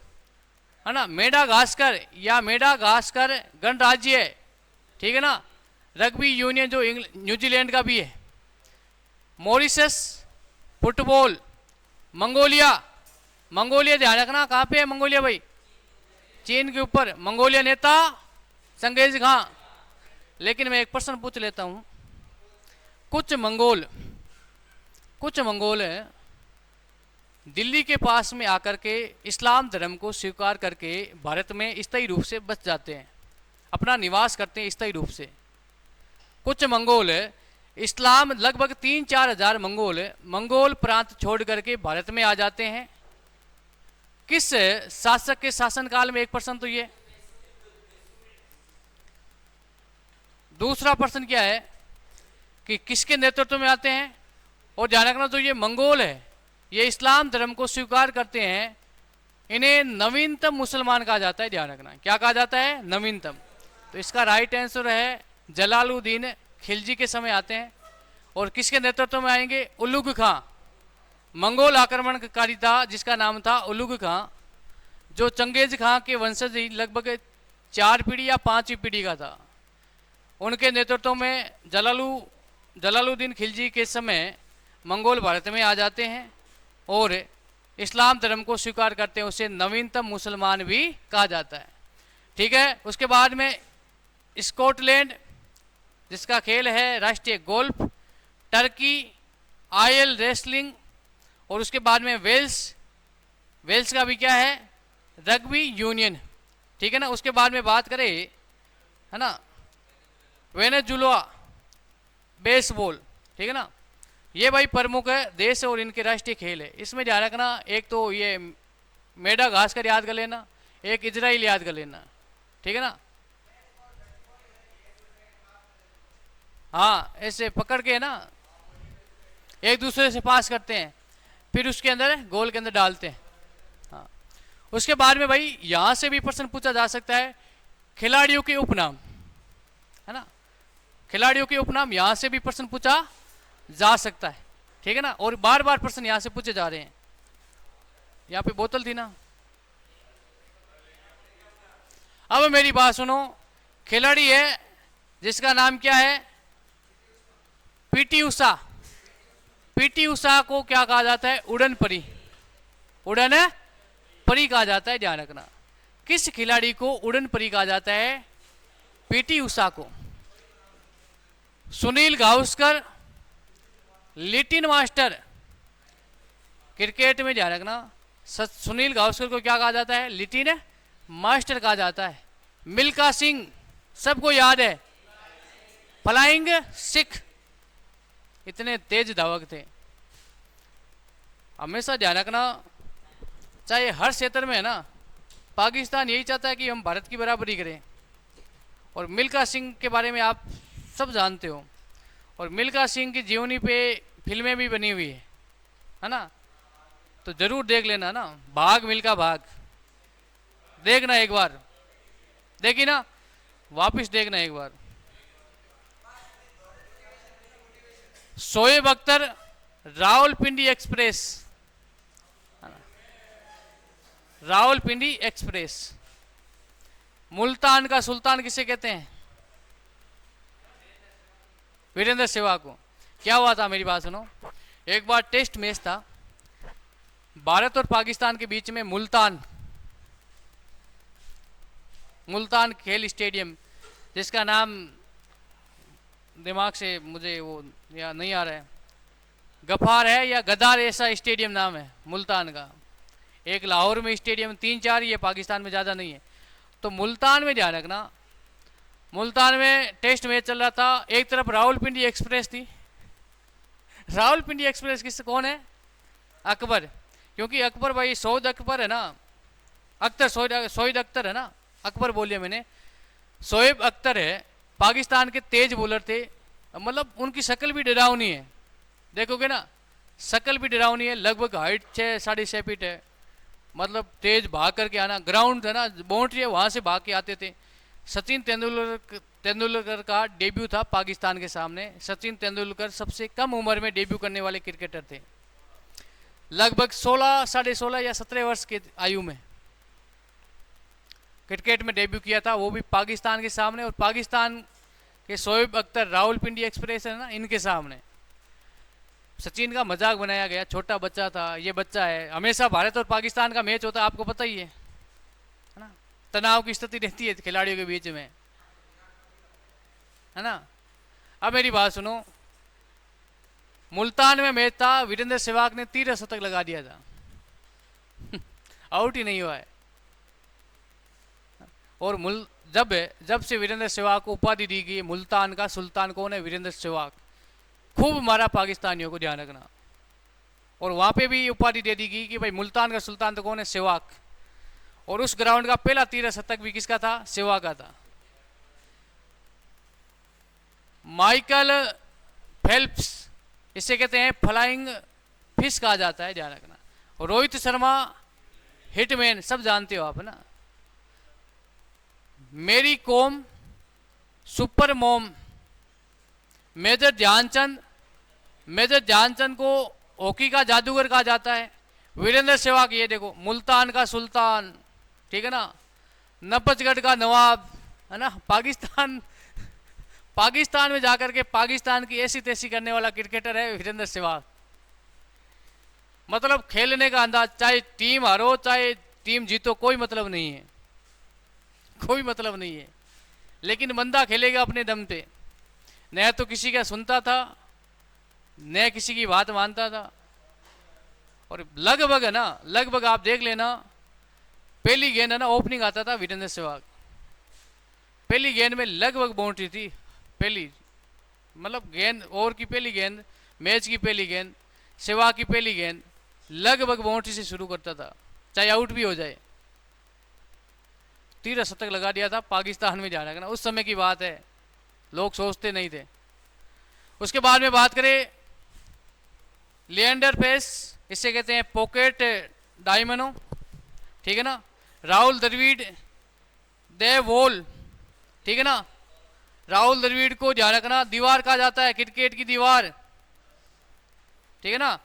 है ना। मेडागास्कर या मेडागास्कर गणराज्य है, ठीक है ना। रग्बी यूनियन जो न्यूजीलैंड का भी है। Mauritius football. मंगोलिया, मंगोलिया ध्यान रखना कहाँ पे है मंगोलिया भाई, चीन के ऊपर। मंगोलिया नेता चंगेज खां। लेकिन मैं एक प्रश्न पूछ लेता हूँ, कुछ मंगोल दिल्ली के पास में आकर के इस्लाम धर्म को स्वीकार करके भारत में स्थायी रूप से बस जाते हैं, अपना निवास करते हैं स्थायी रूप से। कुछ मंगोल इस्लाम, लगभग 3-4 हजार मंगोल प्रांत छोड़ करके भारत में आ जाते हैं। किस शासक के शासनकाल में? एक प्रश्न तो ये। दूसरा प्रश्न क्या है कि किसके नेतृत्व में आते हैं? और ध्यान रखना, तो ये मंगोल है, ये इस्लाम धर्म को स्वीकार करते हैं, इन्हें नवीनतम मुसलमान कहा जाता है। ध्यान रखना, क्या कहा जाता है? नवीनतम। तो इसका राइट आंसर है जलालुद्दीन खिलजी के समय आते हैं। और किसके नेतृत्व में आएंगे? उलुग खां, मंगोल आक्रमणकारी था जिसका नाम था उलुग खां, जो चंगेज खां के वंशज ही लगभग 4 पीढ़ी या 5वीं पीढ़ी का था। उनके नेतृत्व में जलालुद्दीन खिलजी के समय मंगोल भारत में आ जाते हैं और इस्लाम धर्म को स्वीकार करते हैं, उसे नवीनतम मुसलमान भी कहा जाता है, ठीक है। उसके बाद में स्कॉटलैंड, जिसका खेल है राष्ट्रीय गोल्फ। Turkey oil wrestling. और उसके बाद में वेल्स का भी क्या है? रग्बी यूनियन, ठीक है ना। उसके बाद में बात करें, है ना, वेनेजुला बेसबॉल, ठीक है ना। ये भाई प्रमुख है देश और इनके राष्ट्रीय खेल है। इसमें ध्यान रखना, एक तो ये मेडागास्कर याद कर लेना, एक इजराइल याद कर लेना, ठीक है ना। हाँ, ऐसे पकड़ के ना एक दूसरे से पास करते हैं, फिर उसके अंदर गोल के अंदर डालते हैं। हाँ, उसके बाद में भाई यहां से भी प्रश्न पूछा जा सकता है, खिलाड़ियों के उपनाम, है ना। खिलाड़ियों के उपनाम यहां से भी प्रश्न पूछा जा सकता है, ठीक है ना। और बार बार प्रश्न यहां से पूछे जा रहे हैं। यहां पे बोतल थी ना। अब मेरी बात सुनो, खिलाड़ी है जिसका नाम क्या है? पीटी उषा। पीटी उषा को क्या कहा जाता है? उड़न परी कहा जाता है। ध्यान रखना, किस खिलाड़ी को उड़न परी कहा जाता है? पीटी उषा को। Sunil Gavaskar little master, cricket में ध्यान रखना, सुनील गावस्कर को क्या कहा जाता है? लिटिल मास्टर कहा जाता है। मिल्खा सिंह, सबको याद है, फ्लाइंग सिख, इतने तेज धावक थे। हमेशा ध्यान रखना, चाहे हर क्षेत्र में है ना, पाकिस्तान यही चाहता है कि हम भारत की बराबरी करें। और मिल्खा सिंह के बारे में आप सब जानते हो, और मिल्खा सिंह की जीवनी पे फिल्में भी बनी हुई है ना। तो जरूर देख लेना ना, भाग मिल्खा भाग, देखना एक बार, देखी ना, वापस देखना एक बार। Shoaib Akhtar Rawalpindi express, Rawalpindi express. मुल्तान का सुल्तान किसे कहते हैं? वीरेंद्र सहवाग को। क्या हुआ था, मेरी बात सुनो, एक बार टेस्ट मैच था भारत और पाकिस्तान के बीच में। मुल्तान खेल स्टेडियम, जिसका नाम दिमाग से मुझे वो या नहीं आ रहा है, गफार है या गदार, ऐसा स्टेडियम नाम है मुल्तान का। एक लाहौर में स्टेडियम 3-4 ही है, पाकिस्तान में ज़्यादा नहीं है। तो मुल्तान में ध्यान रखना, मुल्तान में टेस्ट मैच चल रहा था। एक तरफ रावलपिंडी एक्सप्रेस थी। रावलपिंडी एक्सप्रेस किससे, कौन है? अकबर, क्योंकि अकबर भाई सऊद अकबर है ना, शोएब अख्तर है ना, अकबर बोलिए मैंने, शोएब अख्तर है, पाकिस्तान के तेज बॉलर थे। मतलब उनकी शक्ल भी डरावनी है, देखोगे ना, शक्ल भी डरावनी है। लगभग हाइट 6-6.5 फीट है, मतलब तेज भाग करके आना, ग्राउंड है ना, बाउंड्री है, वहां से भाग के आते थे। सचिन तेंदुलकर का डेब्यू था पाकिस्तान के सामने। सचिन तेंदुलकर सबसे कम उम्र में डेब्यू करने वाले क्रिकेटर थे, लगभग 16, 16.5 या 17 वर्ष की आयु में क्रिकेट में डेब्यू किया था, वो भी पाकिस्तान के सामने। और पाकिस्तान के शोएब अख्तर, रावलपिंडी एक्सप्रेस है ना, इनके सामने सचिन का मजाक बनाया गया, छोटा बच्चा था, ये बच्चा है। हमेशा भारत और पाकिस्तान का मैच होता है, आपको पता ही है ना, तनाव की स्थिति रहती है खिलाड़ियों के बीच में, है ना। अब मेरी बात सुनो, मुल्तान में मैच था, वीरेंद्र सहवाग ने 13 शतक लगा दिया था आउट ही नहीं हुआ है। और जब से वीरेंद्र सहवाग को उपाधि दी गई, मुल्तान का सुल्तान कौन है? वीरेंद्र सहवाग। खूब मारा पाकिस्तानियों को, ध्यान रखना। और वहां पे भी उपाधि दे दी गई कि भाई मुल्तान का सुल्तान तो कौन है? सहवाग। और उस ग्राउंड का पहला 13 शतक भी किसका था? सहवाग का था। माइकल फेल्प्स, इसे कहते हैं फ्लाइंग फिश कहा जाता है, ध्यान रखना। और रोहित शर्मा हिटमैन, सब जानते हो आप, है ना। मेरी com super mom, major Dhyanchand को हॉकी का जादूगर कहा जाता है। वीरेंद्र सहवाग, ये देखो, मुल्तान का सुल्तान, ठीक है ना, नपचगढ़ का नवाब, है ना। पाकिस्तान में जाकर के पाकिस्तान की ऐसी तैसी करने वाला क्रिकेटर है वीरेंद्र सहवाग। मतलब खेलने का अंदाज, चाहे टीम हारो चाहे टीम जीतो, कोई मतलब नहीं है, कोई मतलब नहीं है। लेकिन बंदा खेलेगा अपने दम पे, न तो किसी का सुनता था, न किसी की बात मानता था। और लगभग आप देख लेना, पहली गेंद है ना, ओपनिंग आता था वीरेंद्र सहवाग। पहली गेंद में लगभग बाउंड्री थी, पहली, मतलब गेंद ओवर की पहली गेंद, मैच की पहली गेंद, सहवाग की पहली गेंद, लगभग बाउंड्री से शुरू करता था, चाहे आउट भी हो जाए। 13 शतक लगा दिया था पाकिस्तान में, ध्यान रखना। उस समय की बात है, लोग सोचते नहीं थे। उसके बाद में बात करें लिएंडर पेस, इसे कहते हैं पॉकेट डायमंडो, ठीक है ना। राहुल द्रविड़, देव वॉल, ठीक है ना। राहुल द्रविड़ को ध्यान रखना दीवार कहा जाता है, क्रिकेट की दीवार, ठीक है ना।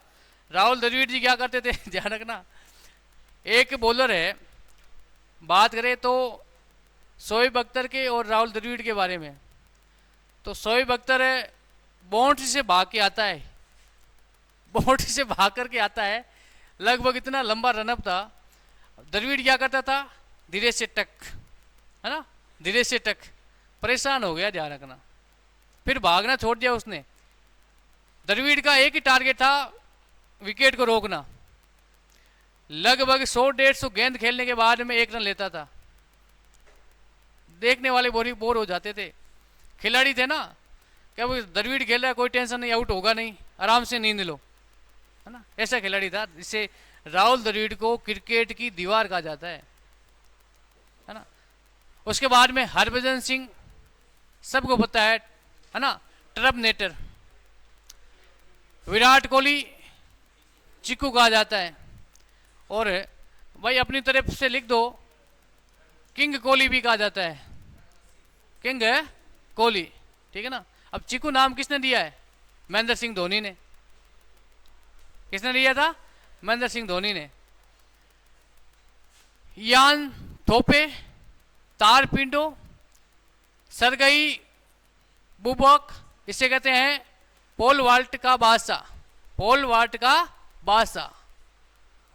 राहुल द्रविड़ जी क्या करते थे ध्यान रखना। एक बॉलर है, बात करें तो शोएब अख्तर के और राहुल द्रविड़ के बारे में, तो शोएब अख्तर बाउंड्री से भाग के आता है, बाउंड्री से भाग करके आता है, लगभग इतना लंबा रनअप था। द्रविड़ क्या करता था? धीरे से टक, है ना, धीरे से टक। परेशान हो गया, ध्यान रखना। फिर भागना छोड़ दिया उसने। द्रविड़ का एक ही टारगेट था, विकेट को रोकना। लगभग 100-150 गेंद खेलने के बाद में 1 रन लेता था। देखने वाले बोर हो जाते थे। खिलाड़ी थे ना, क्या वो द्रविड़ खेल रहा है, कोई टेंशन नहीं, आउट होगा नहीं, आराम से नींद लो, है ना। ऐसा खिलाड़ी था, जिसे राहुल द्रविड़ को क्रिकेट की दीवार कहा जाता है ना। उसके बाद में हरभजन सिंह, सबको पता है ना, टर्मिनेटर। विराट कोहली चिक्कू कहा जाता है। और भाई अपनी तरफ से लिख दो, किंग कोहली भी कहा जाता है, किंग है कोहली, ठीक है ना। अब चिक्कू नाम किसने दिया है? महेंद्र सिंह धोनी ने। किसने दिया था? महेंद्र सिंह धोनी ने। यान थोपे, तार पिंडो, सरगई बुबक, इसे कहते हैं पोल वाल्ट का बादशाह, पोल वाल्ट का बादशाह।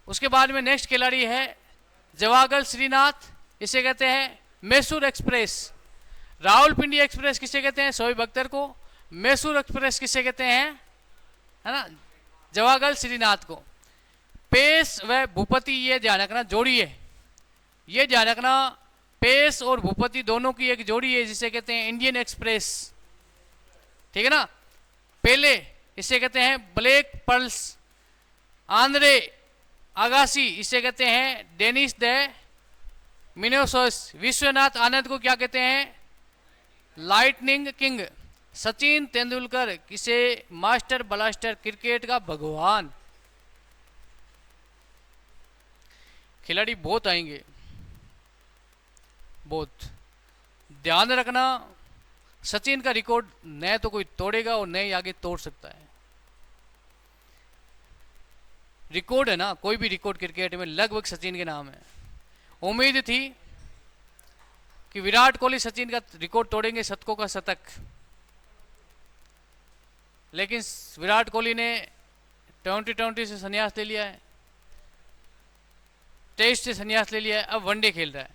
उसके बाद में नेक्स्ट खिलाड़ी है जवागल श्रीनाथ, इसे कहते हैं मैसूर एक्सप्रेस। रावलपिंडी एक्सप्रेस किसे कहते हैं? शोएब अख्तर को। मैसूर एक्सप्रेस किसे कहते हैं? है ना, जवागल श्रीनाथ को। पेस व भूपति, ये ध्यान रखना, जोड़ी है, ये ध्यान रखना। पेस और भूपति दोनों की एक जोड़ी है, जिसे कहते हैं इंडियन एक्सप्रेस, ठीक है ना। पहले इसे कहते हैं ब्लैक पर्ल्स। आंद्रे आगासी, इसे कहते हैं डेनिस द मिनोसोस। विश्वनाथ आनंद को क्या कहते हैं? Lightning king. सचिन तेंदुलकर किसे? मास्टर ब्लास्टर, क्रिकेट का भगवान। खिलाड़ी बहुत आएंगे, बहुत ध्यान रखना। सचिन का रिकॉर्ड न तो कोई तोड़ेगा और न ही आगे तोड़ सकता है। रिकॉर्ड है ना, कोई भी रिकॉर्ड क्रिकेट में लगभग सचिन के नाम है। उम्मीद थी कि विराट कोहली सचिन का रिकॉर्ड तोड़ेंगे, शतकों का शतक, लेकिन विराट कोहली ने 2020 से संन्यास ले लिया है, टेस्ट से संन्यास ले लिया है, अब वनडे खेल रहा है।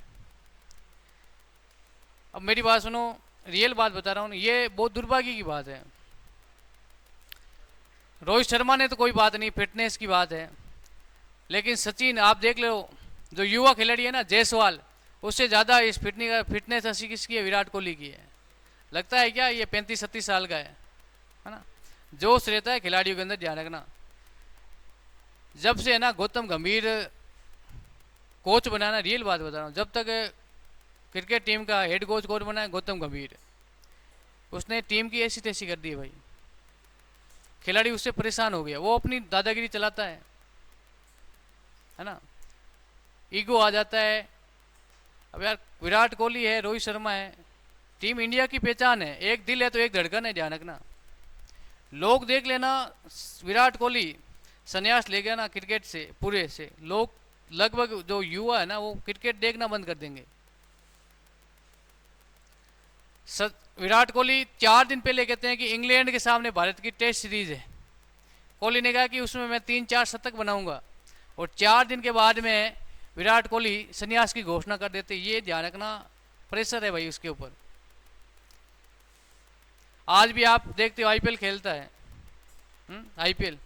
अब मेरी बात सुनो, रियल बात बता रहा हूँ, ये बहुत दुर्भाग्य की बात है। रोहित शर्मा ने तो कोई बात नहीं, फिटनेस की बात है, लेकिन सचिन आप देख लो, जो युवा खिलाड़ी है ना जायसवाल, उससे ज़्यादा इस फिटनेस अच्छी किसकी है? विराट कोहली की है। लगता है क्या ये 35-36 साल का है ना? जोश रहता है खिलाड़ियों के अंदर, ध्यान रखना। जब से है ना गौतम गंभीर कोच बनाना, रियल बात बता रहा हूँ, जब तक क्रिकेट टीम का हेड कोच बना है गौतम गंभीर, उसने टीम की ऐसी तैसी कर दी है भाई, खिलाड़ी उससे परेशान हो गया। वो अपनी दादागिरी चलाता है ना, ईगो आ जाता है। अब यार विराट कोहली है, रोहित शर्मा है, टीम इंडिया की पहचान है, एक दिल है तो एक धड़कन है, ध्यान रखना। लोग देख लेना, विराट कोहली संन्यास ले गया ना क्रिकेट से पूरे से, लोग लगभग जो युवा है ना वो क्रिकेट देखना बंद कर देंगे। विराट कोहली 4 दिन पहले कहते हैं कि इंग्लैंड के सामने भारत की टेस्ट सीरीज है, कोहली ने कहा कि उसमें मैं 3-4 शतक बनाऊंगा, और 4 दिन के बाद में विराट कोहली संन्यास की घोषणा कर देते। ये ध्यान रखना, प्रेशर है भाई उसके ऊपर। आज भी आप देखते हो आईपीएल खेलता है, आईपीएल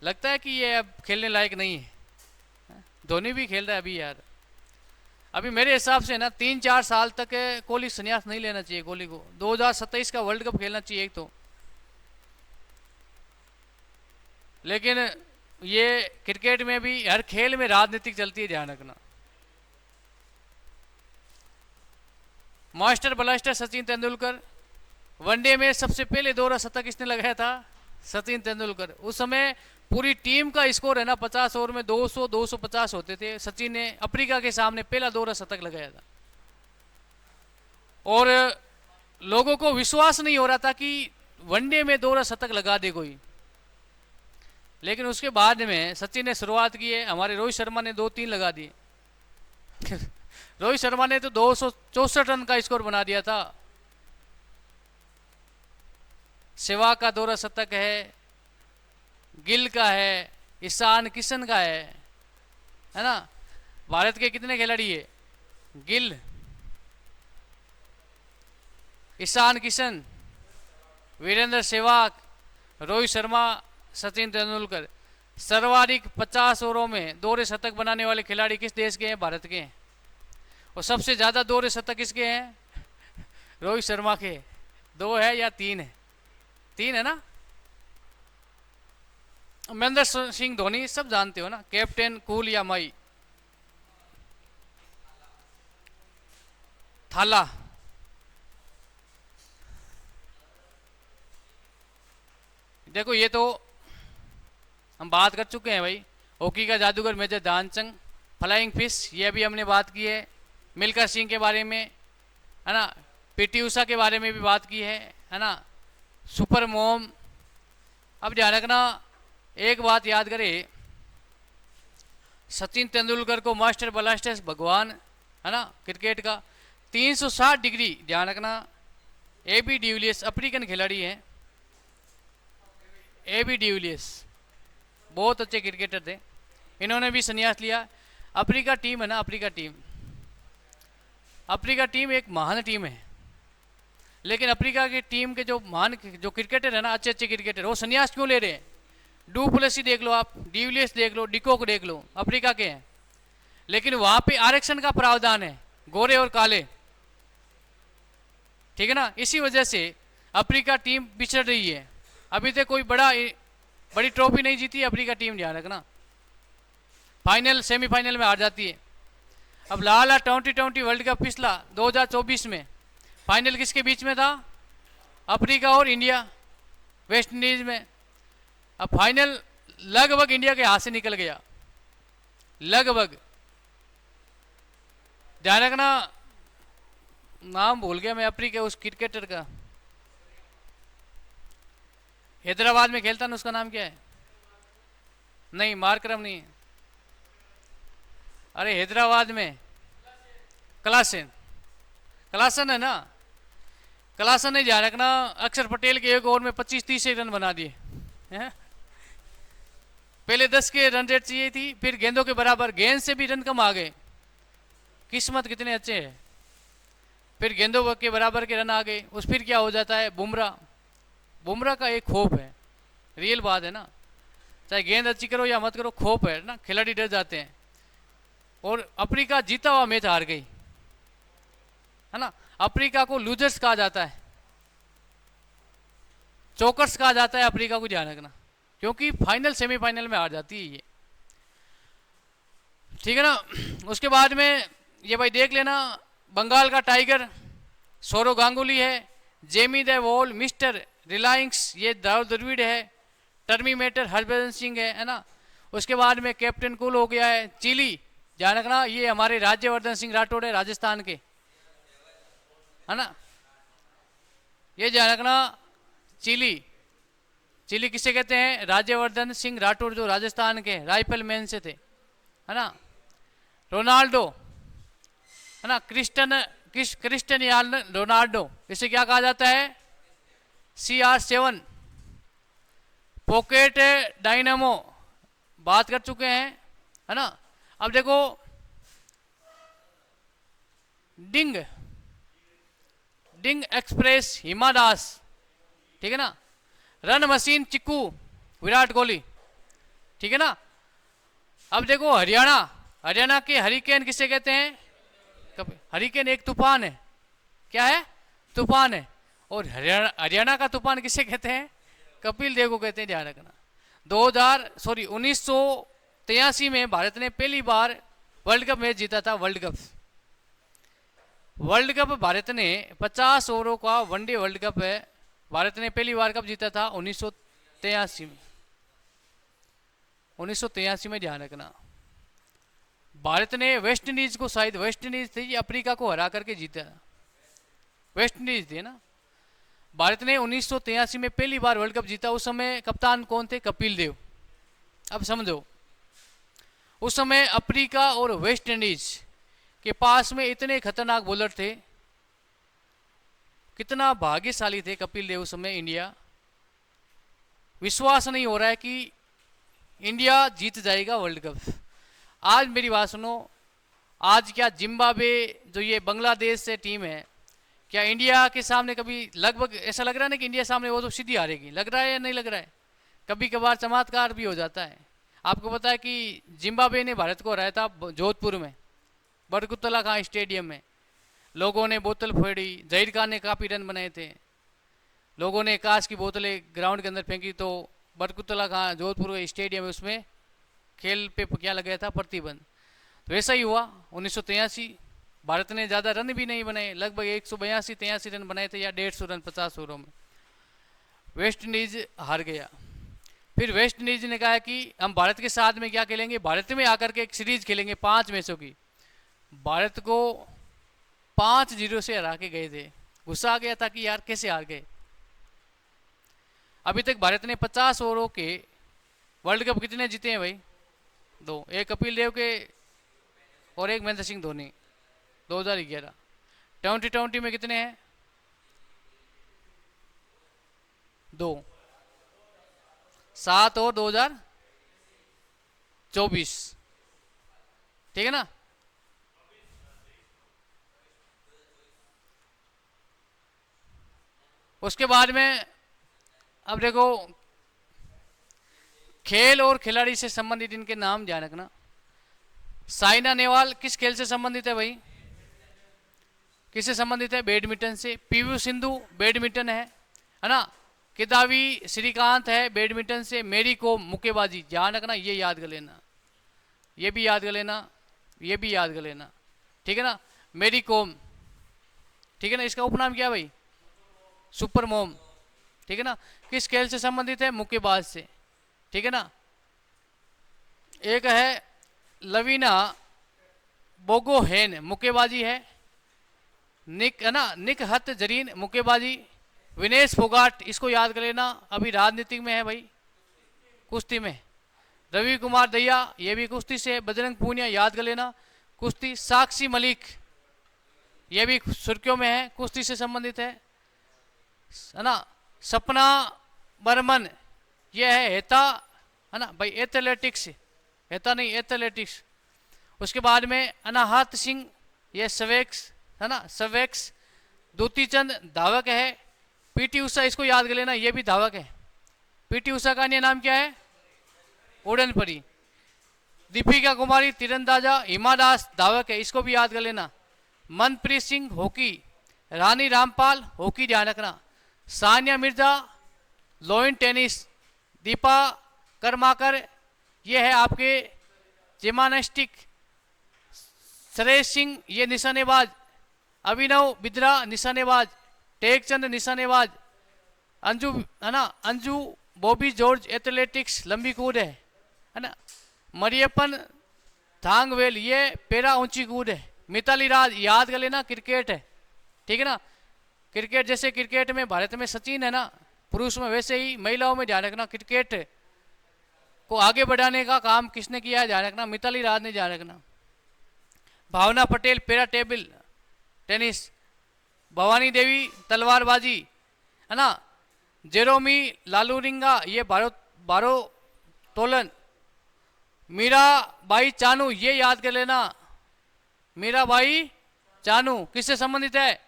लगता है कि ये अब खेलने लायक नहीं है। धोनी भी खेल रहा है अभी यार। अभी मेरे हिसाब से ना 3-4 साल तक कोहली संन्यास नहीं लेना चाहिए। कोहली को 2027 का वर्ल्ड कप खेलना चाहिए एक तो, लेकिन ये क्रिकेट में भी हर खेल में राजनीतिक चलती है, ध्यान रखना। Master blaster Sachin Tendulkar, one day में सबसे पहले दोहरा शतक किसने लगाया था? सचिन तेंदुलकर। उस समय पूरी टीम का स्कोर है ना 50 ओवर में 200-250 होते थे, सचिन ने अफ्रीका के सामने पहला दोहरा शतक लगाया था, और लोगों को विश्वास नहीं हो रहा था कि वनडे में दोहरा शतक लगा दे कोई। लेकिन उसके बाद में सचिन ने शुरुआत की है, हमारे रोहित शर्मा ने 2-3 लगा दिए। रोहित शर्मा ने तो 264 रन का स्कोर बना दिया था। सहवाग का दोहरा शतक है, गिल का है, ईशान किशन का है ना। भारत के कितने खिलाड़ी है? गिल, ईशान किशन, वीरेंद्र सहवाग, रोहित शर्मा, सचिन तेंदुलकर। सर्वाधिक 50 ओवरों में दोहरे शतक बनाने वाले खिलाड़ी किस देश के हैं? भारत के हैं। और सबसे ज्यादा दोहरे शतक किसके हैं? रोहित शर्मा के। 2 है या 3 है? 3 है ना। महेंद्र सिंह धोनी सब जानते हो ना, कैप्टन कूल या माई, थाला। देखो ये तो हम बात कर चुके हैं भाई। हॉकी का जादूगर मेजर ध्यानचंद, फ्लाइंग फिश, ये भी हमने बात की है। मिल्खा सिंह के बारे में है ना, पीटी उषा के बारे में भी बात की है ना, सुपर मोम। अब ध्यान रखना, एक बात याद करें, सचिन तेंदुलकर को मास्टर ब्लास्टर भगवान है ना क्रिकेट का, 360 डिग्री, ध्यान रखना। एबी डिविलियर्स अफ्रीकन खिलाड़ी हैं, एबी डिविलियर्स बहुत अच्छे क्रिकेटर थे, इन्होंने भी संन्यास लिया। अफ्रीका टीम है ना, अफ्रीका टीम एक महान टीम है, लेकिन अफ्रीका की टीम के जो महान जो क्रिकेटर है ना, अच्छे अच्छे क्रिकेटर, वो संन्यास क्यों ले रहे हैं? डू प्लेसी देख लो आप, डिविलियर्स देख लो, डिकॉक देख लो, अफ्रीका के हैं, लेकिन वहां पे आरक्षण का प्रावधान है, गोरे और काले, ठीक है ना। इसी वजह से अफ्रीका टीम पिछड़ रही है। अभी तक कोई बड़ी ट्रॉफी नहीं जीती अफ्रीका टीम, ध्यान रखना। फाइनल सेमीफाइनल में हार जाती है। अब लाला 2020 वर्ल्ड कप पिछला 2024 में फाइनल किसके बीच में था? अफ्रीका और इंडिया, वेस्ट इंडीज में। अब फाइनल लगभग इंडिया के हाथ से निकल गया, लगभग। ध्यान रखना, नाम भूल गया मैं अफ्रीका उस क्रिकेटर का, हैदराबाद में खेलता ना, उसका नाम क्या है? नहीं मार्करम नहीं है, अरे हैदराबाद में क्लासन, क्लासन है ना, क्लासन ने ध्यान रखना, अक्षर पटेल के एक ओवर में 25-30 रन बना दिए हैं? पहले 10 के रन रेट चाहिए थी, फिर गेंदों के बराबर, गेंद से भी रन कम आ गए, किस्मत कितने अच्छे हैं, फिर गेंदों के बराबर के रन आ गए। उस फिर क्या हो जाता है, बुमराह, बुमराह का एक खौफ है, रियल बात है ना, चाहे गेंद अच्छी करो या मत करो, खौफ है ना, खिलाड़ी डर जाते हैं। और अफ्रीका जीता हुआ मैच हार गई है ना, अफ्रीका को लूजर्स कहा जाता है, चोकर्स कहा जाता है अफ्रीका को, ध्यान रखना, क्योंकि फाइनल सेमीफाइनल में हार जाती है ये, ठीक है ना। उसके बाद में ये भाई देख लेना, बंगाल का टाइगर सौरव गांगुली है, Jamie the wall, mister Reliance ये दाऊद द्रविड़ है, टर्मीनेटर हरभजन सिंह है ना। उसके बाद में कैप्टन कूल हो गया है, चिली, ध्यान रखना ये हमारे राज्यवर्धन सिंह राठौड़ है राजस्थान के, है ना, ये ध्यान रखना, चिली, चिली किसे कहते हैं, राज्यवर्धन सिंह राठौड़ जो राजस्थान के राइफल मैन से थे, है ना। रोनाल्डो है ना, क्रिस्टियानो रोनाल्डो, इसे क्या कहा जाता है, CR7, पॉकेट डायनामो, बात कर चुके हैं, है ना। अब देखो डिंग, डिंग एक्सप्रेस हिमा दास, ठीक है ना, रन मशीन चिक्कू विराट कोहली, ठीक है ना। अब देखो हरियाणा, हरियाणा के हरिकेन किसे कहते हैं, हरिकेन एक तूफान है, क्या है, तूफान है, और हरियाणा का तूफान किसे कहते हैं, कपिल देव को कहते हैं, ध्यान रखना। 1983 में भारत ने पहली बार वर्ल्ड कप मैच जीता था, world cup, world cup Bharat ने 50 ओवरों का वनडे वर्ल्ड कप है, भारत ने पहली बार कब जीता था, 1983 में, 1983 में, ध्यान रखना। भारत ने वेस्ट इंडीज को, शायद वेस्ट इंडीज थी, अफ्रीका को हरा करके जीता, वेस्ट इंडीज थी ना। भारत ने 1983 में पहली बार वर्ल्ड कप जीता, उस समय कप्तान कौन थे, कपिल देव। अब समझो उस समय अफ्रीका और वेस्ट इंडीज के पास में इतने खतरनाक बॉलर थे, कितना भाग्यशाली थे कपिल देव उस समय। इंडिया, विश्वास नहीं हो रहा है कि इंडिया जीत जाएगा वर्ल्ड कप। आज मेरी बात सुनो, आज क्या जिम्बाब्वे जो ये बांग्लादेश से टीम है, क्या इंडिया के सामने कभी, लगभग ऐसा लग रहा है ना कि इंडिया सामने वो तो सीधी हारेगी, लग रहा है या नहीं लग रहा है, कभी कभार चमत्कार भी हो जाता है। आपको पता है कि जिम्बाब्वे ने भारत को हराया था जोधपुर में, बरकुतला खां स्टेडियम में, लोगों ने बोतल फोड़ी, जहीर खान ने काफ़ी रन बनाए थे, लोगों ने कांच की बोतलें ग्राउंड के अंदर फेंकी, तो बरकुतला खां जोधपुर के स्टेडियम में उसमें खेल पे क्या लगाया था, प्रतिबंध। तो वैसा ही हुआ 1983, भारत ने ज़्यादा रन भी नहीं बनाए, लगभग 182-83 रन बनाए थे, या 150 रन 50 ओवरों में, वेस्ट इंडीज हार गया। फिर वेस्ट इंडीज ने कहा कि हम भारत के साथ में क्या खेलेंगे, भारत में आकर के एक सीरीज खेलेंगे 5 मैचों की। भारत को 5-0 से हरा के गए थे, गुस्सा आ गया था कि यार कैसे हार गए। अभी तक भारत ने 50 ओवरों के वर्ल्ड कप कितने जीते हैं भाई, 2, एक कपिल देव के और एक महेंद्र सिंह धोनी 2011। 2020 में कितने हैं, 2, 7 और 2024, ठीक है ना। उसके बाद में अब देखो खेल और खिलाड़ी से संबंधित इनके नाम ध्यान रखना। साइना नेहवाल किस खेल से संबंधित है भाई, किससे संबंधित है, बैडमिंटन से। पीवी सिंधु बैडमिंटन है ना। किदावी श्रीकांत है बैडमिंटन से। मेरी कोम मुक्केबाजी, ध्यान रखना, ये याद कर लेना, ये भी याद कर लेना, ये भी याद कर लेना, ठीक है ना। मेरी कोम, ठीक है ना, इसका उपनाम क्या भाई, सुपर मोम, ठीक है ना। किस खेल से संबंधित है, मुक्केबाज से, ठीक है ना। एक है लवीना बोगोहेन, मुक्केबाजी है। निक है ना, निक हत जरीन मुक्केबाजी, विनेश फोगाट इसको याद कर लेना, अभी राजनीतिक में है भाई, कुश्ती में। रवि कुमार दहिया ये भी कुश्ती से, बजरंग पूनिया याद कर लेना कुश्ती। साक्षी मलिक ये भी सुर्खियों में है, कुश्ती से संबंधित है ना। सपना बर्मन ये है हेता, है ना भाई, एथलेटिक्स, हेता नहीं एथलेटिक्स। उसके बाद में अनाहत सिंह ये सवेक्स, है ना सवेक्स। दूती चंद धावक है। पीटी उषा इसको याद कर लेना, ये भी धावक है। पीटी उषा का अन्य नाम क्या है? उड़न परी। दीपिका कुमारी तीरंदाजा, हिमा दास धावक है, इसको भी याद कर लेना। मनप्रीत सिंह हॉकी, रानी रामपाल हॉकी ध्यान रखना। सानिया मिर्जा लॉन टेनिस, दीपा कर्माकर ये है आपके जिम्नास्टिक। सुरेश सिंह ये निशानेबाज। अभिनव बिद्रा निशानेबाज। टेकचंद निशानेबाज। अंजू है ना, अंजू बॉबी जॉर्ज एथलेटिक्स लंबी कूद है ना। मरियप्पन थांगवेल ये पैरा ऊंची कूद है। मिताली राज याद कर लेना क्रिकेट है, ठीक है ना। क्रिकेट जैसे क्रिकेट में भारत में सचिन है ना, पुरुष में वैसे ही महिलाओं में ध्यान रखना, क्रिकेट को आगे बढ़ाने का काम किसने किया है ध्यान रखना, मिताली राज ने ध्यान रखना। Bhavana Patel para table tennis. Bhavani Devi तलवारबाजी, है ना। जेरोमी लालूरिंगा ये भारोत्तोलन। मीरा बाई चानू ये याद कर लेना, मीरा बाई चानू किससे संबंधित है?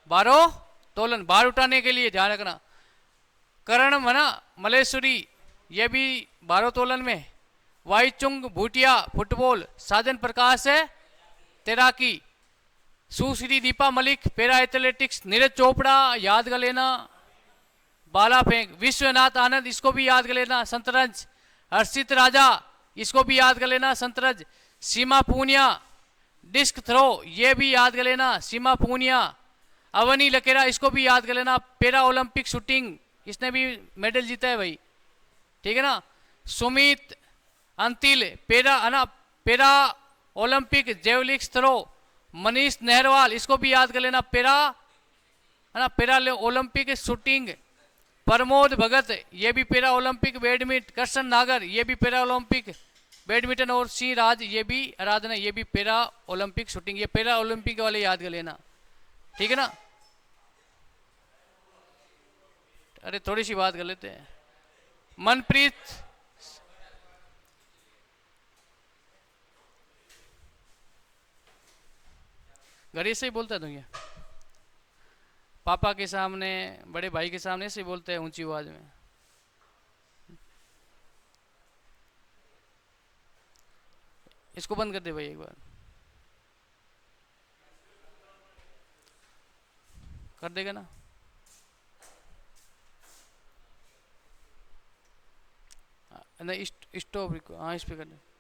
भारोत्तोलन, भार उठाने के लिए ध्यान रखना। करण मना मलेश्वरी ये भी भारोत्तोलन में। वाईचुंग भूटिया फुटबॉल। साजन प्रकाश है तैराकी। सुश्री दीपा मलिक पैरा एथलेटिक्स। नीरज चोपड़ा याद कर लेना बाला फेंक। विश्वनाथ आनंद इसको भी याद कर लेना संतरंज। हर्षित राजा इसको भी याद कर लेना संतरंज। सीमा पूनिया डिस्क थ्रो ये भी याद कर लेना सीमा पूनिया। अवनी लकेरा इसको भी याद कर लेना पैरा ओलंपिक शूटिंग, इसने भी मेडल जीता है भाई, ठीक है ना। सुमित अंतिल पैरा है ना, पैरा ओलंपिक जेवलिक्स थ्रो। मनीष नेहरवाल इसको भी याद कर लेना पैरा है ना, para Olympic shooting. Pramod Bhagat ये भी पैरा ओलंपिक बैडमिंटन। कृष्ण नागर ये भी पैरा ओलंपिक बैडमिंटन। और सिंह राज ये भी आराधना ये भी पैरा ओलंपिक शूटिंग। ये पैरा ओलंपिक वाले याद कर लेना, ठीक है ना। अरे थोड़ी सी बात कर लेते हैं। मनप्रीत घर से ही बोलता है दुनिया, पापा के सामने बड़े भाई के सामने से बोलते हैं ऊंची आवाज में। इसको बंद कर दे भाई एक बार, कर देगा ना। नहीं स्टॉप, हाँ इस पे कर दे।